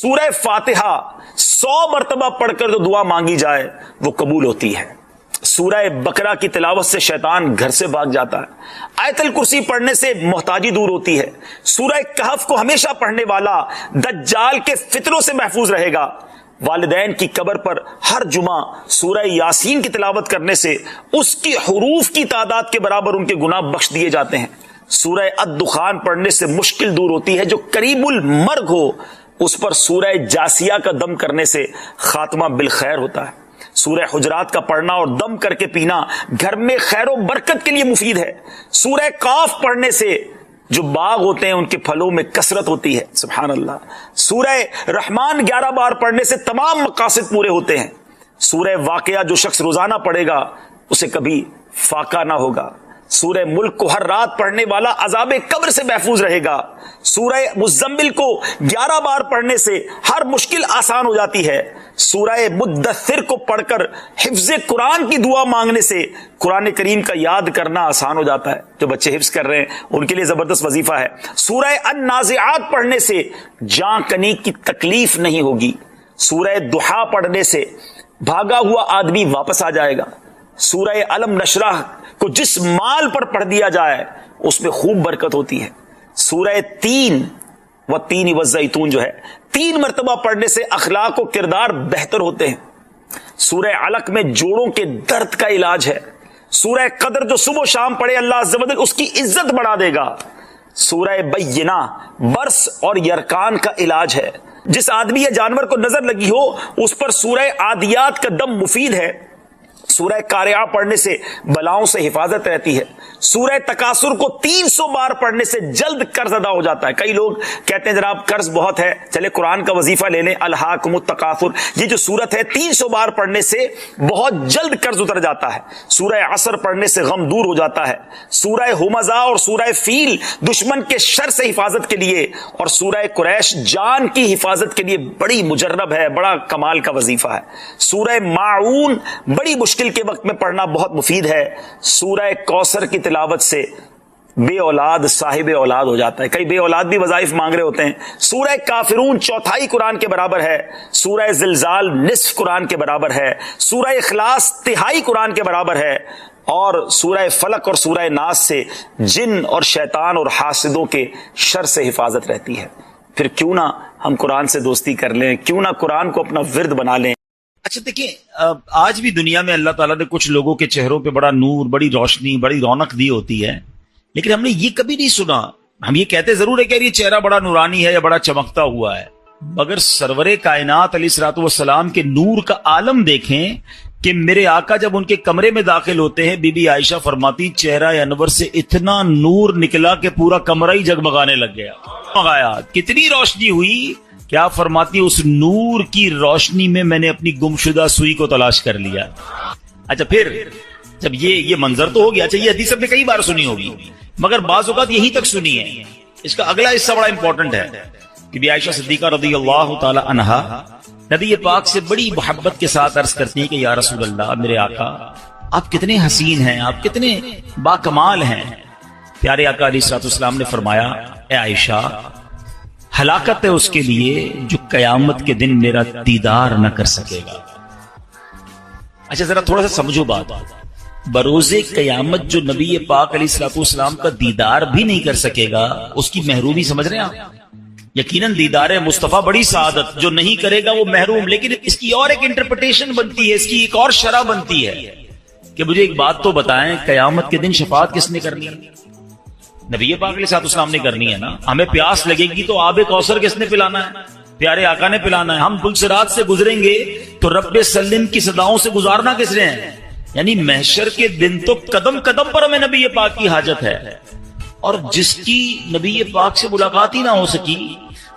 سورہ فاتحہ 100 مرتبہ پڑھ کر جو دعا مانگی جائے وہ قبول ہوتی ہے. سورہ بقرہ کی تلاوت سے شیطان گھر سے بھاگ جاتا ہے. آیت الکرسی پڑھنے سے محتاجی دور ہوتی ہے. سورہ کہف کو ہمیشہ پڑھنے والا دجال کے فتنوں سے محفوظ رہے گا. والدین کی قبر پر ہر جمعہ سورہ یاسین کی تلاوت کرنے سے اس کی حروف کی تعداد کے برابر ان کے گناہ بخش دیے جاتے ہیں. سورہ الدخان پڑھنے سے مشکل دور ہوتی ہے. جو قریب المرگ ہو اس پر سورہ جاسیہ کا دم کرنے سے خاتمہ بالخیر ہوتا ہے. سورہ حجرات کا پڑھنا اور دم کر کے پینا گھر میں خیر و برکت کے لیے مفید ہے. سورہ قاف پڑھنے سے جو باغ ہوتے ہیں ان کے پھلوں میں کثرت ہوتی ہے. سبحان اللہ. سورہ رحمان 11 بار پڑھنے سے تمام مقاصد پورے ہوتے ہیں. سورہ واقعہ جو شخص روزانہ پڑھے گا اسے کبھی فاقہ نہ ہوگا. سورہ ملک کو ہر رات پڑھنے والا عذاب قبر سے محفوظ رہے گا. سورہ مزمل کو 11 بار پڑھنے سے ہر مشکل آسان ہو جاتی ہے. سورہ مدثر کو پڑھ کر حفظ قرآن کی دعا مانگنے سے قرآن کریم کا یاد کرنا آسان ہو جاتا ہے. جو بچے حفظ کر رہے ہیں ان کے لیے زبردست وظیفہ ہے. سورہ النازعات پڑھنے سے جاں کنی کی تکلیف نہیں ہوگی. سورہ دحا پڑھنے سے بھاگا ہوا آدمی واپس آ جائے گا. سورہ علم نشرح کو جس مال پر پڑھ دیا جائے اس میں خوب برکت ہوتی ہے. سورہ تین و تین والزیتون جو ہے 3 مرتبہ پڑھنے سے اخلاق و کردار بہتر ہوتے ہیں. سورہ علق میں جوڑوں کے درد کا علاج ہے. سورہ قدر جو صبح و شام پڑھے اللہ عز و جل اس کی عزت بڑھا دے گا. سورہ بینہ برس اور یرکان کا علاج ہے. جس آدمی یا جانور کو نظر لگی ہو اس پر سورہ عادیات کا دم مفید ہے. سورہ قارعہ پڑھنے سے بلاؤں سے حفاظت رہتی ہے. سورہ تکاثر کو 300 بار پڑھنے سے جلد قرض ادا ہو جاتا ہے. کئی لوگ کہتے ہیں جناب قرض بہت ہے چلے قرآن کا وظیفہ لے لیں. الہاکم التکاثر یہ جو سورت ہے 300 بار پڑھنے سے بہت جلد قرض اتر جاتا ہے. سورہ عصر پڑھنے سے غم دور ہو جاتا ہے. سورہ ہمزہ اور سورہ فیل دشمن کے شر سے حفاظت کے لیے اور سورہ قریش جان کی حفاظت کے لیے بڑی مجرب ہے. بڑا کمال کا وظیفہ ہے. سورہ ماعون بڑی مشکل کے وقت میں پڑھنا بہت مفید ہے. سورہ کوثر کی تلاوت سے بے اولاد صاحب اولاد ہو جاتا ہے. کئی بے اولاد بھی وظائف مانگ رہے ہوتے ہیں. سورہ کافرون 1/4 قرآن کے برابر ہے. سورہ زلزال نصف قرآن کے برابر ہے. سورہ اخلاص 1/3 قرآن کے برابر ہے. اور سورہ فلق اور سورہ ناس سے جن اور شیطان اور حاسدوں کے شر سے حفاظت رہتی ہے. پھر کیوں نہ ہم قرآن سے دوستی کر لیں, کیوں نہ قرآن کو اپنا ورد بنا لیں. اچھا دیکھیں آج بھی دنیا میں اللہ تعالیٰ نے کچھ لوگوں کے چہروں پہ بڑا نور, بڑی روشنی, بڑی رونق دی ہوتی ہے, لیکن ہم نے یہ کبھی نہیں سنا. ہم یہ کہتے ضرور ہے کہ یہ چہرہ بڑا نورانی ہے یا بڑا چمکتا ہوا ہے, مگر سرور کائنات علیہ الصلوۃ والسلام کے نور کا عالم دیکھیں کہ میرے آقا جب ان کے کمرے میں داخل ہوتے ہیں بی بی عائشہ فرماتی چہرہ انور سے اتنا نور نکلا کہ پورا کمرہ ہی جگمگانے لگ گیا. کتنی روشنی ہوئی. کیا فرماتی اس نور کی روشنی میں میں نے اپنی گمشدہ سوئی کو تلاش کر لیا. اچھا پھر جب یہ منظر تو ہو گیا. اچھا یہ حدیث ہم نے کئی بار سنی ہوگی مگر بعض اوقات یہی تک سنی ہے. اس کا اگلا حصہ بڑا امپورٹنٹ ہے کہ بی عائشہ صدیقہ رضی اللہ تعالی عنہا نبی پاک سے بڑی محبت کے ساتھ عرض کرتی ہیں کہ یا رسول اللہ میرے آقا آپ کتنے حسین ہیں, آپ کتنے باکمال ہیں. پیارے آقا علیہ الصلوۃ والسلام نے فرمایا اے عائشہ ہلاکت ہے اس کے لیے جو قیامت کے دن میرا دیدار نہ کر سکے گا. اچھا ذرا تھوڑا سا سمجھو بات. بروز قیامت جو نبی پاک علیہ الصلوۃ والسلام کا دیدار بھی نہیں کر سکے گا اس کی محرومی سمجھ رہے ہیں آپ. یقیناً دیدار مصطفیٰ بڑی سعادت, جو نہیں کرے گا وہ محروم. لیکن اس کی اور ایک انٹرپریٹیشن بنتی ہے, اس کی ایک اور شرح بنتی ہے کہ مجھے ایک بات تو بتائیں قیامت کے دن شفاعت کس نے کرنی ہے؟ نبی پاک علیہ الصلوۃ والسلام نے کرنی ہے نا. ہمیں پیاس لگے گی تو آب کوثر کس نے پلانا ہے؟ پیارے آقا نے پلانا ہے. ہم پلسرات سے گزریں گے تو رب سلم کی صداؤں سے گزارنا کس نے ہے؟ یعنی محشر کے دن تو قدم قدم پر ہمیں نبی پاک کی حاجت ہے. اور جس کی نبی پاک سے ملاقات ہی نہ ہو سکی,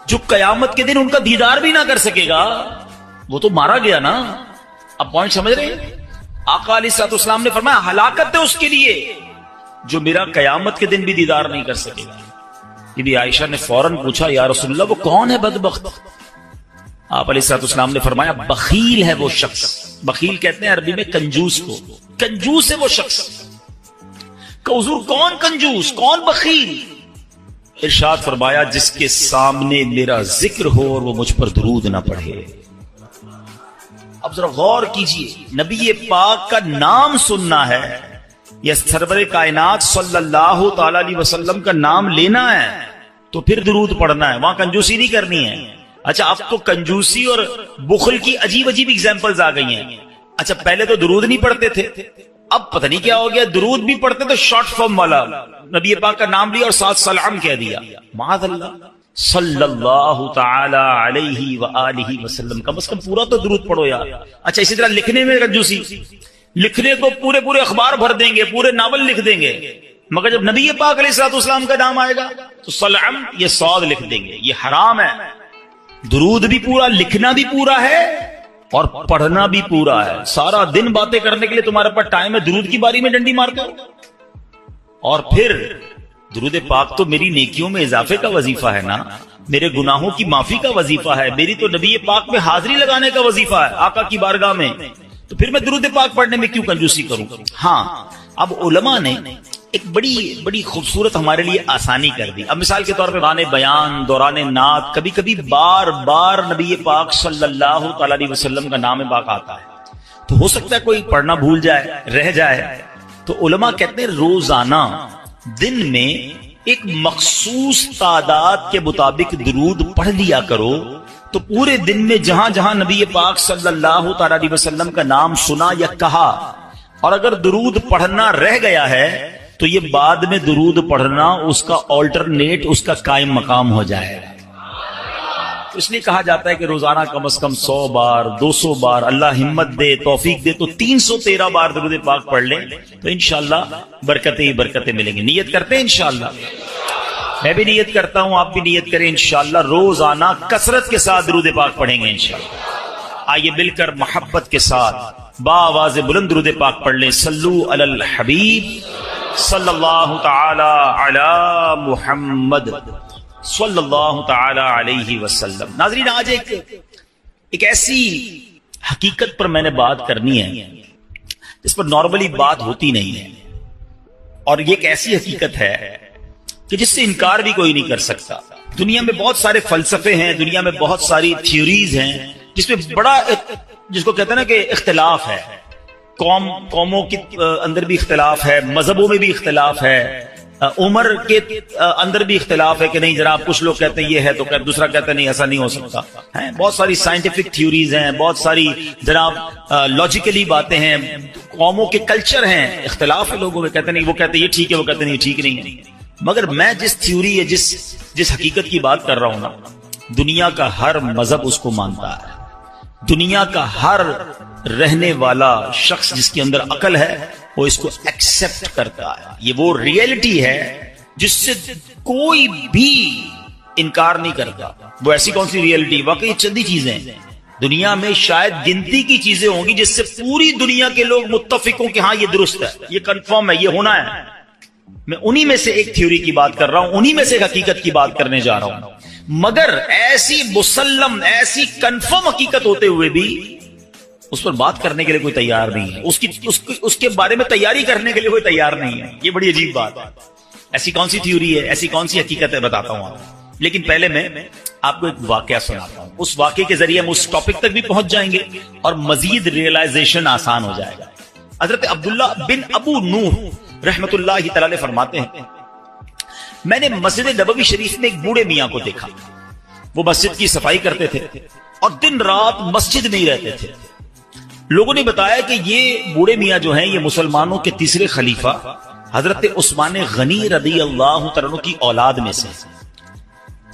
جو قیامت کے دن ان کا دیدار بھی نہ کر سکے گا, وہ تو مارا گیا نا. اب پوائنٹ سمجھ رہے ہیں؟ آقا علیہ الصلوۃ والسلام نے فرمایا ہلاکت ہے اس کے لیے جو میرا قیامت کے دن بھی دیدار نہیں کر سکے گا. بی بی عائشہ نے فوراً پوچھا یا رسول اللہ وہ کون ہے بدبخت؟ آپ علیہ الصلوۃ والسلام نے فرمایا بخیل ہے وہ شخص. بخیل کہتے ہیں عربی میں کنجوس کو. کنجوس ہے وہ شخص. کہ حضور کون کنجوس, کون بخیل؟ ارشاد فرمایا جس کے سامنے میرا ذکر ہو اور وہ مجھ پر درود نہ پڑھے. اب ذرا غور کیجئے، نبی پاک کا نام سننا ہے یا سرور کائنات صلی اللہ تعالی علیہ وسلم کا نام لینا ہے تو پھر درود پڑھنا ہے، وہاں کنجوسی نہیں کرنی ہے. اچھا اب تو کنجوسی اور بخل کی عجیب عجیب ایگزامپلز آ گئی ہیں. اچھا پہلے تو درود نہیں پڑھتے تھے، اب پتہ نہیں کیا ہو گیا، درود بھی پڑھتے تو شارٹ فارم والا، نبی پاک کا نام لیا اور ساتھ سلام کہہ دیا. معاذ اللہ، صلی اللہ تعالی علیہ وآلہ وسلم، کم از کم پورا تو درود پڑھو یار. اچھا اسی طرح لکھنے میں کنجوسی، لکھنے کو پورے اخبار بھر دیں گے، پورے ناول لکھ دیں گے، مگر جب نبی پاک علیہ الصلوۃ والسلام کا نام آئے گا تو سلام یہ صاد لکھ دیں گے. یہ حرام ہے. درود بھی پورا، لکھنا بھی پورا ہے اور پڑھنا بھی پورا ہے. سارا دن باتیں کرنے کے لیے تمہارے پاس ٹائم ہے، درود کی باری میں ڈنڈی مار کر. اور پھر درود پاک تو میری نیکیوں میں اضافے کا وظیفہ ہے نا، میرے گناہوں کی معافی کا وظیفہ ہے، میری تو نبی پاک میں حاضری لگانے کا وظیفہ ہے آقا کی بارگاہ میں. تو پھر میں درود پاک پڑھنے میں کیوں کنجوسی کروں؟ ہاں اب علماء نے ایک بڑی خوبصورت ہمارے لیے آسانی کر دی. اب مثال کے طور پہ دوران بیان، دوران نعت، کبھی کبھی بار نبی پاک صلی اللہ تعالی علیہ وسلم کا نام پاک آتا ہے تو ہو سکتا ہے کوئی پڑھنا بھول جائے، رہ جائے. تو علماء کہتے ہیں روزانہ دن میں ایک مخصوص تعداد کے مطابق درود پڑھ لیا کرو تو پورے دن میں جہاں جہاں نبی پاک صلی اللہ تعالی علیہ وسلم کا نام سنا یا کہا، اور اگر درود پڑھنا رہ گیا ہے تو یہ بعد میں درود پڑھنا اس کا آلٹرنیٹ، اس کا قائم مقام ہو جائے. اس لیے کہا جاتا ہے کہ روزانہ کم از کم 100 بار 200 بار، اللہ ہمت دے توفیق دے تو 313 بار درود پاک پڑھ لیں تو انشاءاللہ برکتیں ہی برکتیں ملیں گی. نیت کرتے ہیں انشاءاللہ، میں بھی نیت کرتا ہوں، آپ بھی نیت کریں انشاءاللہ روزانہ کثرت کے ساتھ درود پاک پڑھیں گے انشاءاللہ. آئیے مل کر محبت کے ساتھ بآواز بلند درود پاک پڑھ لیں. صلو علی الحبیب صلی اللہ تعالی علی محمد صلی اللہ تعالی علیہ وسلم. ناظرین آج ایک ایسی حقیقت پر میں نے بات کرنی ہے جس پر نارملی بات ہوتی نہیں ہے، اور یہ ایک ایسی حقیقت ہے کہ جس سے انکار بھی کوئی نہیں کر سکتا. دنیا میں بہت سارے فلسفے ہیں، دنیا میں بہت ساری تھیوریز ہیں جس میں بڑا جس کو کہتے ہیں نا کہ اختلاف ہے. قوموں کے اندر بھی اختلاف ہے، مذہبوں میں بھی اختلاف ہے، عمر کے اندر بھی اختلاف ہے کہ نہیں جناب کچھ لوگ کہتے ہیں یہ ہے تو دوسرا کہتے ہیں نہیں ایسا نہیں ہو سکتا ہے. بہت ساری سائنٹیفک تھیوریز ہیں، بہت ساری جناب لاجیکلی باتیں ہیں، قوموں کے کلچر ہیں، اختلاف ہے لوگوں میں، کہتے نہیں وہ کہتے ہیں یہ ٹھیک ہے، وہ کہتے نہیں یہ ٹھیک نہیں ہے. مگر میں جس تھیوری ہے جس حقیقت کی بات کر رہا ہوں نا، دنیا کا ہر مذہب اس کو مانتا ہے. دنیا کا ہر رہنے والا شخص جس کے اندر عقل ہے وہ اس کو ایکسپٹ کرتا ہے. یہ وہ ریئلٹی ہے جس سے کوئی بھی انکار نہیں کرتا. وہ ایسی کون سی ریئلٹی؟ واقعی چندی چیزیں دنیا میں شاید گنتی کی چیزیں ہوں گی جس سے پوری دنیا کے لوگ متفق ہوں کہ ہاں یہ درست ہے، یہ کنفرم ہے، یہ ہونا ہے. میں انہی میں سے ایک تھیوری کی بات کر رہا ہوں، انہی میں سے ایک حقیقت کی بات کرنے جا رہا ہوں. مگر ایسی مسلم، ایسی کنفرم حقیقت ہوتے ہوئے بھی اس پر بات کرنے کے لیے کوئی تیار نہیں ہے، اس کے بارے میں تیاری کرنے کے لیے کوئی تیار نہیں ہے. یہ بڑی عجیب بات ہے. ایسی کون سی تھیوری ہے، ایسی کون سی حقیقت ہے، بتاتا ہوں آپ. لیکن پہلے میں آپ کو ایک واقعہ سناتا ہوں. اس واقعے کے ذریعے ہم اس ٹاپک تک بھی پہنچ جائیں گے اور مزید ریئلائزیشن آسان ہو جائے گا. حضرت عبداللہ بن ابو نوح رحمت اللہ تعالی فرماتے ہیں میں نے مسجد نبوی شریف میں ایک بوڑھے میاں کو دیکھا. وہ مسجد کی صفائی کرتے تھے اور دن رات مسجد میں ہی رہتے تھے. لوگوں نے بتایا کہ یہ بوڑھے میاں جو ہیں یہ مسلمانوں کے تیسرے خلیفہ حضرت عثمان غنی رضی اللہ عنہ کی اولاد میں سے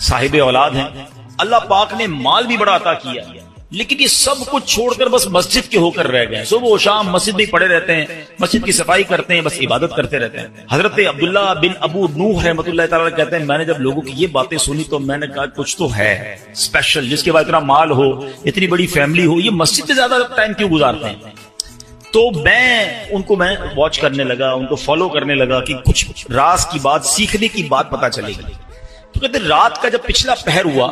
صاحب اولاد ہیں. اللہ پاک نے مال بھی بڑا عطا کیا، لیکن یہ سب کچھ چھوڑ کر بس مسجد کے ہو کر رہ گئے. صبح و شام مسجد میں پڑے رہتے ہیں، مسجد کی صفائی کرتے ہیں، بس عبادت کرتے رہتے ہیں. حضرت عبداللہ بن ابو نوح رحمۃ اللہ تعالی کہتے ہیں میں نے جب لوگوں کی یہ باتیں سنی تو میں نے کہا کچھ تو ہے اسپیشل، جس کے بعد اتنا مال ہو، اتنی بڑی فیملی ہو، یہ مسجد میں زیادہ ٹائم کیوں گزارتے ہیں. تو میں واچ کرنے لگا، ان کو فالو کرنے لگا کہ کچھ راز کی بات، سیکھنے کی بات پتہ چلے گی. تو کہتے ہیں رات کا جب پچھلا پہر ہوا،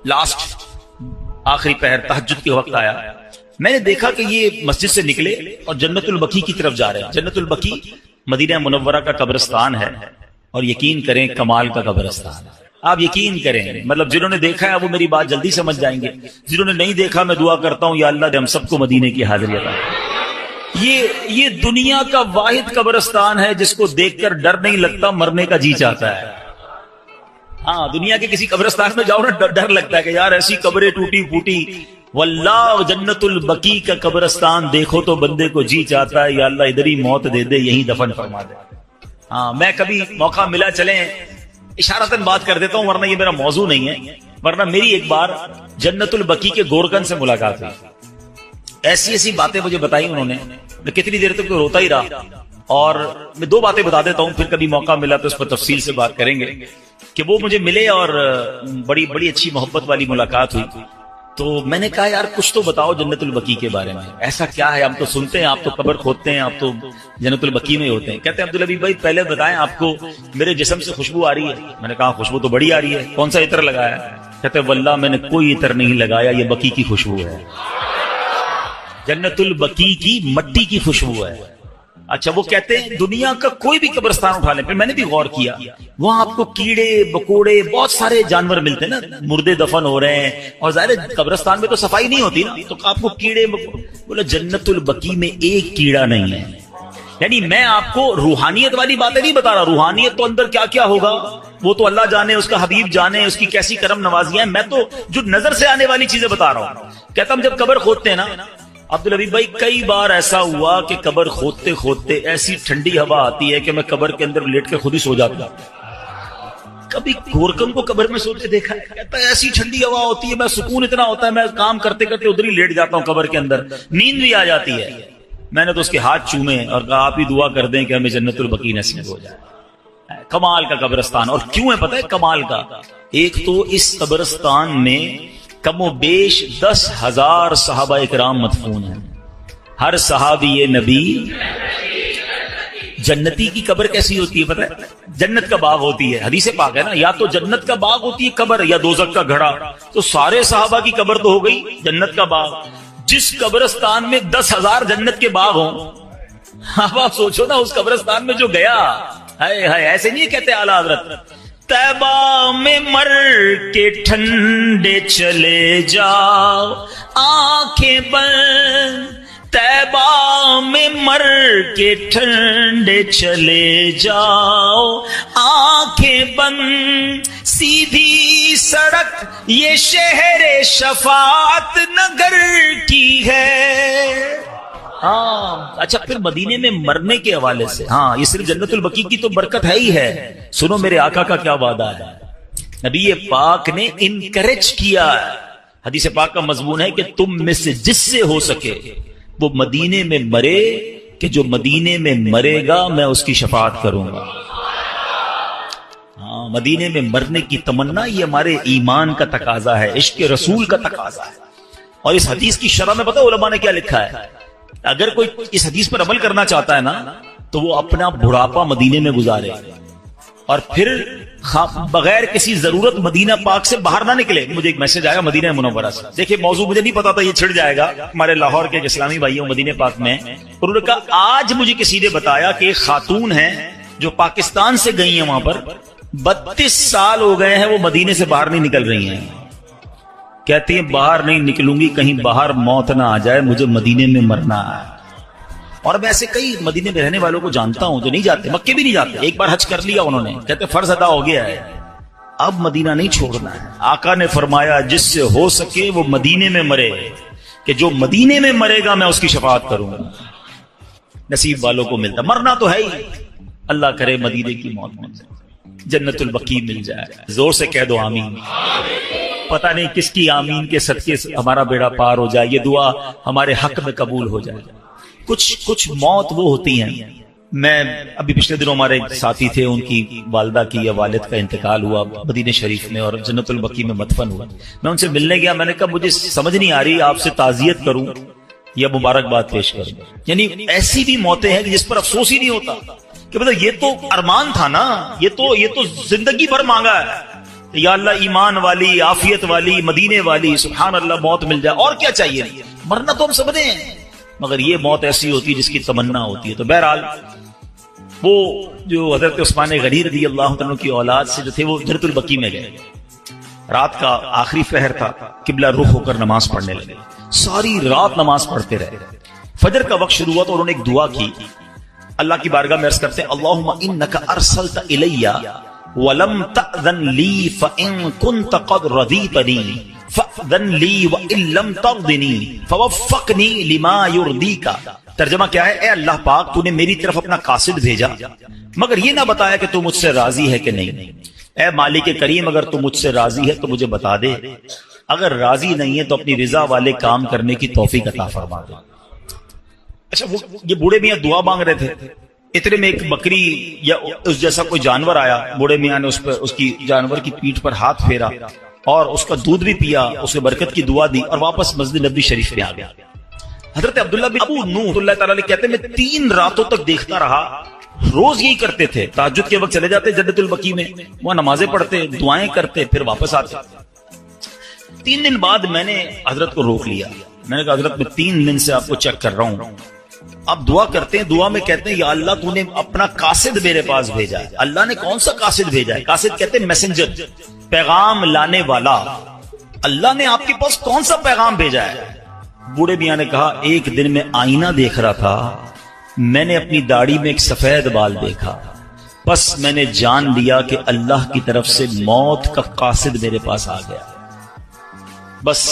لاسٹ آخری پہر تہجد کے وقت آیا، میں نے دیکھا کہ یہ مسجد سے نکلے اور جنت البقیع کی طرف جا رہے ہیں. جنت البقیع مدینہ منورہ کا قبرستان ہے. اور یقین کریں کمال کا قبرستان. آپ یقین کریں, مطلب جنہوں نے دیکھا ہے وہ میری بات جلدی سمجھ جائیں گے, جنہوں نے نہیں دیکھا میں دعا کرتا ہوں یا اللہ ہم سب کو مدینے کی حاضری عطا. یہ دنیا کا واحد قبرستان ہے جس کو دیکھ کر ڈر نہیں لگتا, مرنے کا جی چاہتا ہے. ہاں, دنیا کے کسی قبرستان میں جاؤ نا ڈر لگتا ہے کہ یار ایسی قبریں ٹوٹی پھوٹی. واللہ جنت البقیع کا قبرستان دیکھو تو بندے کو جی چاہتا ہے یا اللہ ادھر ہی موت دے دے, یہیں دفن فرما دے. ہاں, میں کبھی موقع ملا چلیں اشارتاً بات کر دیتا ہوں, ورنہ یہ میرا موضوع نہیں ہے. ورنہ میری ایک بار جنت البقیع کے گورکن سے ملاقات ہوئی. ایسی باتیں مجھے بتائی انہوں نے, میں کتنی دیر تک تو روتا ہی رہا. اور میں 2 باتیں بتا دیتا ہوں, پھر کبھی موقع ملا تو اس پر تفصیل سے بات کریں گے. کہ وہ مجھے ملے اور بڑی اچھی محبت والی ملاقات ہوئی. تو میں نے کہا یار کچھ تو بتاؤ جنت البقیع کے بارے میں, ایسا کیا ہے؟ ہم تو سنتے ہیں آپ تو قبر کھودتے ہیں, آپ تو جنت البقیع میں ہوتے ہیں. کہتے ہیں عبدالحبیب بھائی پہلے بتائیں آپ کو میرے جسم سے خوشبو آ رہی ہے. میں نے کہا خوشبو تو بڑی آ رہی ہے, کون سا عطر لگایا ہے؟ کہتے ہیں واللہ میں نے کوئی عطر نہیں لگایا, یہ بقیع کی خوشبو ہے, جنت البقیع کی مٹی کی خوشبو ہے. اچھا, وہ کہتے ہیں دنیا کا کوئی بھی قبرستان اٹھا لیں. پھر میں نے بھی غور کیا, وہاں آپ کو کیڑے بکوڑے بہت سارے جانور ملتے ہیں نا, مردے دفن ہو رہے ہیں, اور ظاہر قبرستان میں تو صفائی نہیں ہوتی نا, تو آپ کو کیڑے بولا جنت البقیع میں ایک کیڑا نہیں ہے. یعنی میں آپ کو روحانیت والی باتیں نہیں بتا رہا, روحانیت تو اندر کیا کیا ہوگا وہ تو اللہ جانے, اس کا حبیب جانے, اس کی کیسی کرم نوازیاں ہیں. میں تو جو نظر سے آنے والی چیزیں بتا رہا ہوں. کہتا ہم جب قبر کھودتے ہیں نا عبدالحبیب بھائی, کئی بار ایسا ہوا کہ قبر کھودتے کھودتے ایسی ٹھنڈی ہوا آتی ہے کہ میں قبر کے اندر لیٹ کے خود ہی سو جاتا ہوں. کبھی گورکن کو قبر میں سوتے دیکھا ہے؟ کہتا ہے ایسی ٹھنڈی ہوا ہوتی ہے, میں سکون اتنا ہوتا ہے, میں کام کرتے کرتے ادھر ہی لیٹ جاتا ہوں قبر کے اندر, نیند بھی آ جاتی ہے. میں نے تو اس کے ہاتھ چومے اور کہا آپ ہی دعا کر دیں کہ ہمیں جنت البقیع نصیب ہو جائے. کمال کا قبرستان. اور کیوں ہے پتہ ہے کمال کا؟ ایک تو اس قبرستان میں کم و بیش 10,000 صحابہ اکرام مدفون ہیں. ہر صحابی نبی جنتی کی قبر کیسی ہوتی ہے پتہ ہے؟ جنت کا باغ ہوتی ہے, حدیث پاک ہے نا, یا تو جنت کا باغ ہوتی ہے قبر یا دوزخ کا گھڑا. تو سارے صحابہ کی قبر تو ہو گئی جنت کا باغ. جس قبرستان میں 10,000 جنت کے باغ ہوں, اب آپ سوچو نا اس قبرستان میں جو گیا, ایسے نہیں کہتے اعلیٰ حضرت, طیبہ میں مر کے ٹھنڈے چلے جاؤ آنکھیں بند, طیبہ میں مر کے ٹھنڈے چلے جاؤ آنکھیں بند, سیدھی سڑک یہ شہر شفاعت نگر کی ہے. ہاں اچھا, پھر مدینے میں مرنے کے حوالے سے, ہاں یہ صرف جنت البقیع کی تو برکت ہے ہی ہے. سنو میرے آقا کا کیا وعدہ ہے. نبی پاک نے انکریج کیا, حدیث پاک کا مضمون ہے کہ تم میں سے جس سے ہو سکے وہ مدینے میں مرے, کہ جو مدینے میں مرے گا میں اس کی شفاعت کروں گا. ہاں, مدینے میں مرنے کی تمنا یہ ہمارے ایمان کا تقاضا ہے, عشق رسول کا تقاضا ہے. اور اس حدیث کی شرح میں پتہ علماء نے کیا لکھا ہے؟ اگر کوئی اس حدیث پر عمل کرنا چاہتا ہے نا تو وہ اپنا بڑھاپا مدینے میں گزارے اور پھر بغیر کسی ضرورت مدینہ پاک سے باہر نہ نکلے. مجھے ایک میسج آیا مدینہ منورہ سے, دیکھیں موضوع مجھے نہیں پتا تھا یہ چھڑ جائے گا. ہمارے لاہور کے اسلامی بھائیوں مدینہ پاک میں, انہوں نے کہا آج مجھے کسی نے بتایا کہ ایک خاتون ہیں جو پاکستان سے گئی ہیں وہاں پر, 32 سال ہو گئے ہیں وہ مدینے سے باہر نہیں نکل رہی ہیں. کہتی ہیں باہر نہیں نکلوں گی کہیں باہر موت نہ آ جائے, مجھے مدینے میں مرنا ہے. اور میں ایسے کئی مدینے میں رہنے والوں کو جانتا ہوں جو نہیں جاتے, مکے بھی نہیں جاتے. ایک بار حج کر لیا انہوں نے, کہتے فرض ادا ہو گیا ہے, اب مدینہ نہیں چھوڑنا ہے. آقا نے فرمایا جس سے ہو سکے وہ مدینے میں مرے, کہ جو مدینے میں مرے گا میں اس کی شفاعت کروں گا. نصیب والوں کو ملتا, مرنا تو ہے ہی, اللہ کرے مدینے کی موت مل جائے, جنت البقیع مل جائے. زور سے کہہ دو آمین. پتہ نہیں کس کی آمین کے صدقے ہمارا بیڑا پار ہو جائے, یہ دعا ہمارے حق میں قبول ہو جائے. کچھ موت وہ ہوتی ہیں. میں ابھی پچھلے دنوں ہمارے ایک ساتھی تھے, ان کی والدہ کی یا والد کا انتقال ہوا مدینہ شریف میں اور جنت البقیع میں مدفن ہوا. میں ان سے ملنے گیا, میں نے کہا مجھے سمجھ نہیں آ رہی آپ سے تعزیت کروں یا مبارکباد پیش کروں. یعنی ایسی بھی موتیں ہیں جس پر افسوس ہی نہیں ہوتا کہ مطلب یہ تو ارمان تھا نا, یہ تو زندگی بھر مانگا ہے, یا اللہ ایمان والی, عافیت والی, مدینے والی, سبحان اللہ موت مل جائے, اور کیا چاہیے. مرنا تو ہم سب نے ہیں, مگر یہ موت ایسی ہوتی ہے جس کی تمنا ہوتی ہے. تو بہرحال وہ جو حضرت عثمان غنی رضی اللہ عنہ کی اولاد سے جو تھے وہ جنت البقیع میں گئے. رات کا آخری پہر تھا, قبلہ رخ ہو کر نماز پڑھنے لگے. ساری رات نماز پڑھتے رہے. فجر کا وقت شروع ہوا تو انہوں نے ایک دعا کی. اللہ کی بارگاہ میں عرض کرتے ہیں اللہم انک ارسلت الی ولم تأذن لی فإن كنت قد رضیتنی فأذن لی وإن لم ترضنی فوفقنی لما یرضیک. ترجمہ کیا ہے؟ اے اللہ پاک تو نے میری طرف اپنا قاصد بھیجا مگر یہ نہ بتایا کہ تو مجھ سے راضی ہے کہ نہیں. اے مالک کریم اگر تو مجھ سے راضی ہے تو مجھے بتا دے, اگر راضی نہیں ہے تو اپنی رضا والے کام کرنے کی توفیق عطا فرما دے. اچھا یہ بوڑھے میاں دعا مانگ رہے تھے, اتنے میں ایک بکری یا اس جیسا کوئی جانور آیا. بوڑھے میاں نے اس کی جانور کی پیٹھ پر ہاتھ پھیرا اور اس کا دودھ بھی پیا, اسے برکت کی دعا دی اور واپس مسجد نبوی شریف میں آ گیا. حضرت عبداللہ بن ابو نوح اللہ تعالیٰ کہتے ہیں میں 3 راتوں تک دیکھتا رہا, روز یہی کرتے تھے. تہجد کے وقت چلے جاتے جنت البقیع میں, وہاں نمازیں پڑھتے, دعائیں کرتے, پھر واپس آتے. 3 دن بعد میں نے حضرت کو روک لیا. میں نے کہا حضرت میں 3 دن سے آپ کو چیک کر رہا ہوں, آپ دعا کرتے ہیں, دعا میں کہتے ہیں یا اللہ تو نے اپنا قاصد میرے پاس بھیجا ہے. اللہ نے کون سا قاصد بھیجا ہے؟ قاصد کہتے ہیں میسنجر, پیغام لانے والا. اللہ نے آپ کے پاس کون سا پیغام بھیجا ہے؟ بوڑھے میاں نے کہا ایک دن میں آئینہ دیکھ رہا تھا, میں نے اپنی داڑھی میں ایک سفید بال دیکھا, بس میں نے جان لیا کہ اللہ کی طرف سے موت کا قاصد میرے پاس آ گیا. بس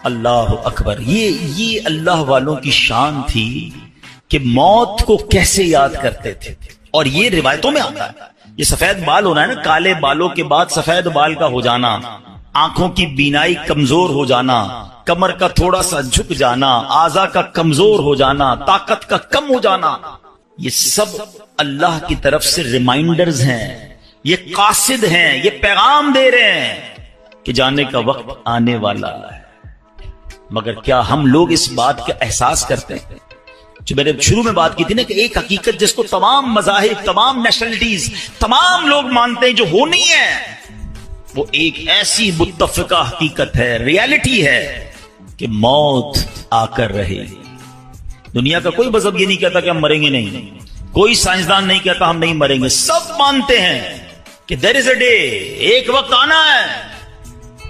اللہ اکبر. یہ اللہ والوں کی شان تھی کہ موت کو کیسے یاد کرتے تھے. اور یہ روایتوں میں آتا ہے. یہ سفید بال ہونا ہے نا, کالے بالوں کے بعد سفید بال کا ہو جانا, آنکھوں کی بینائی کمزور ہو جانا, کمر کا تھوڑا سا جھک جانا, اعضاء کا کمزور ہو جانا, طاقت کا کم ہو جانا, یہ سب اللہ کی طرف سے ریمائنڈرز ہیں, یہ قاصد ہیں, یہ پیغام دے رہے ہیں کہ جانے کا وقت آنے والا ہے. مگر کیا ہم لوگ اس بات کا احساس کرتے ہیں؟ جو میں نے شروع میں بات کی تھی نا کہ ایک حقیقت جس کو تمام مذاہب, تمام نیشنلٹیز, تمام لوگ مانتے ہیں جو ہونی ہے, وہ ایک ایسی متفقہ حقیقت ہے, ریالٹی ہے کہ موت آ کر رہے گی. دنیا کا کوئی مذہب یہ نہیں کہتا کہ ہم مریں گے نہیں, کوئی سائنسدان نہیں کہتا ہم نہیں مریں گے. سب مانتے ہیں کہ دیر از اے ڈے, ایک وقت آنا ہے,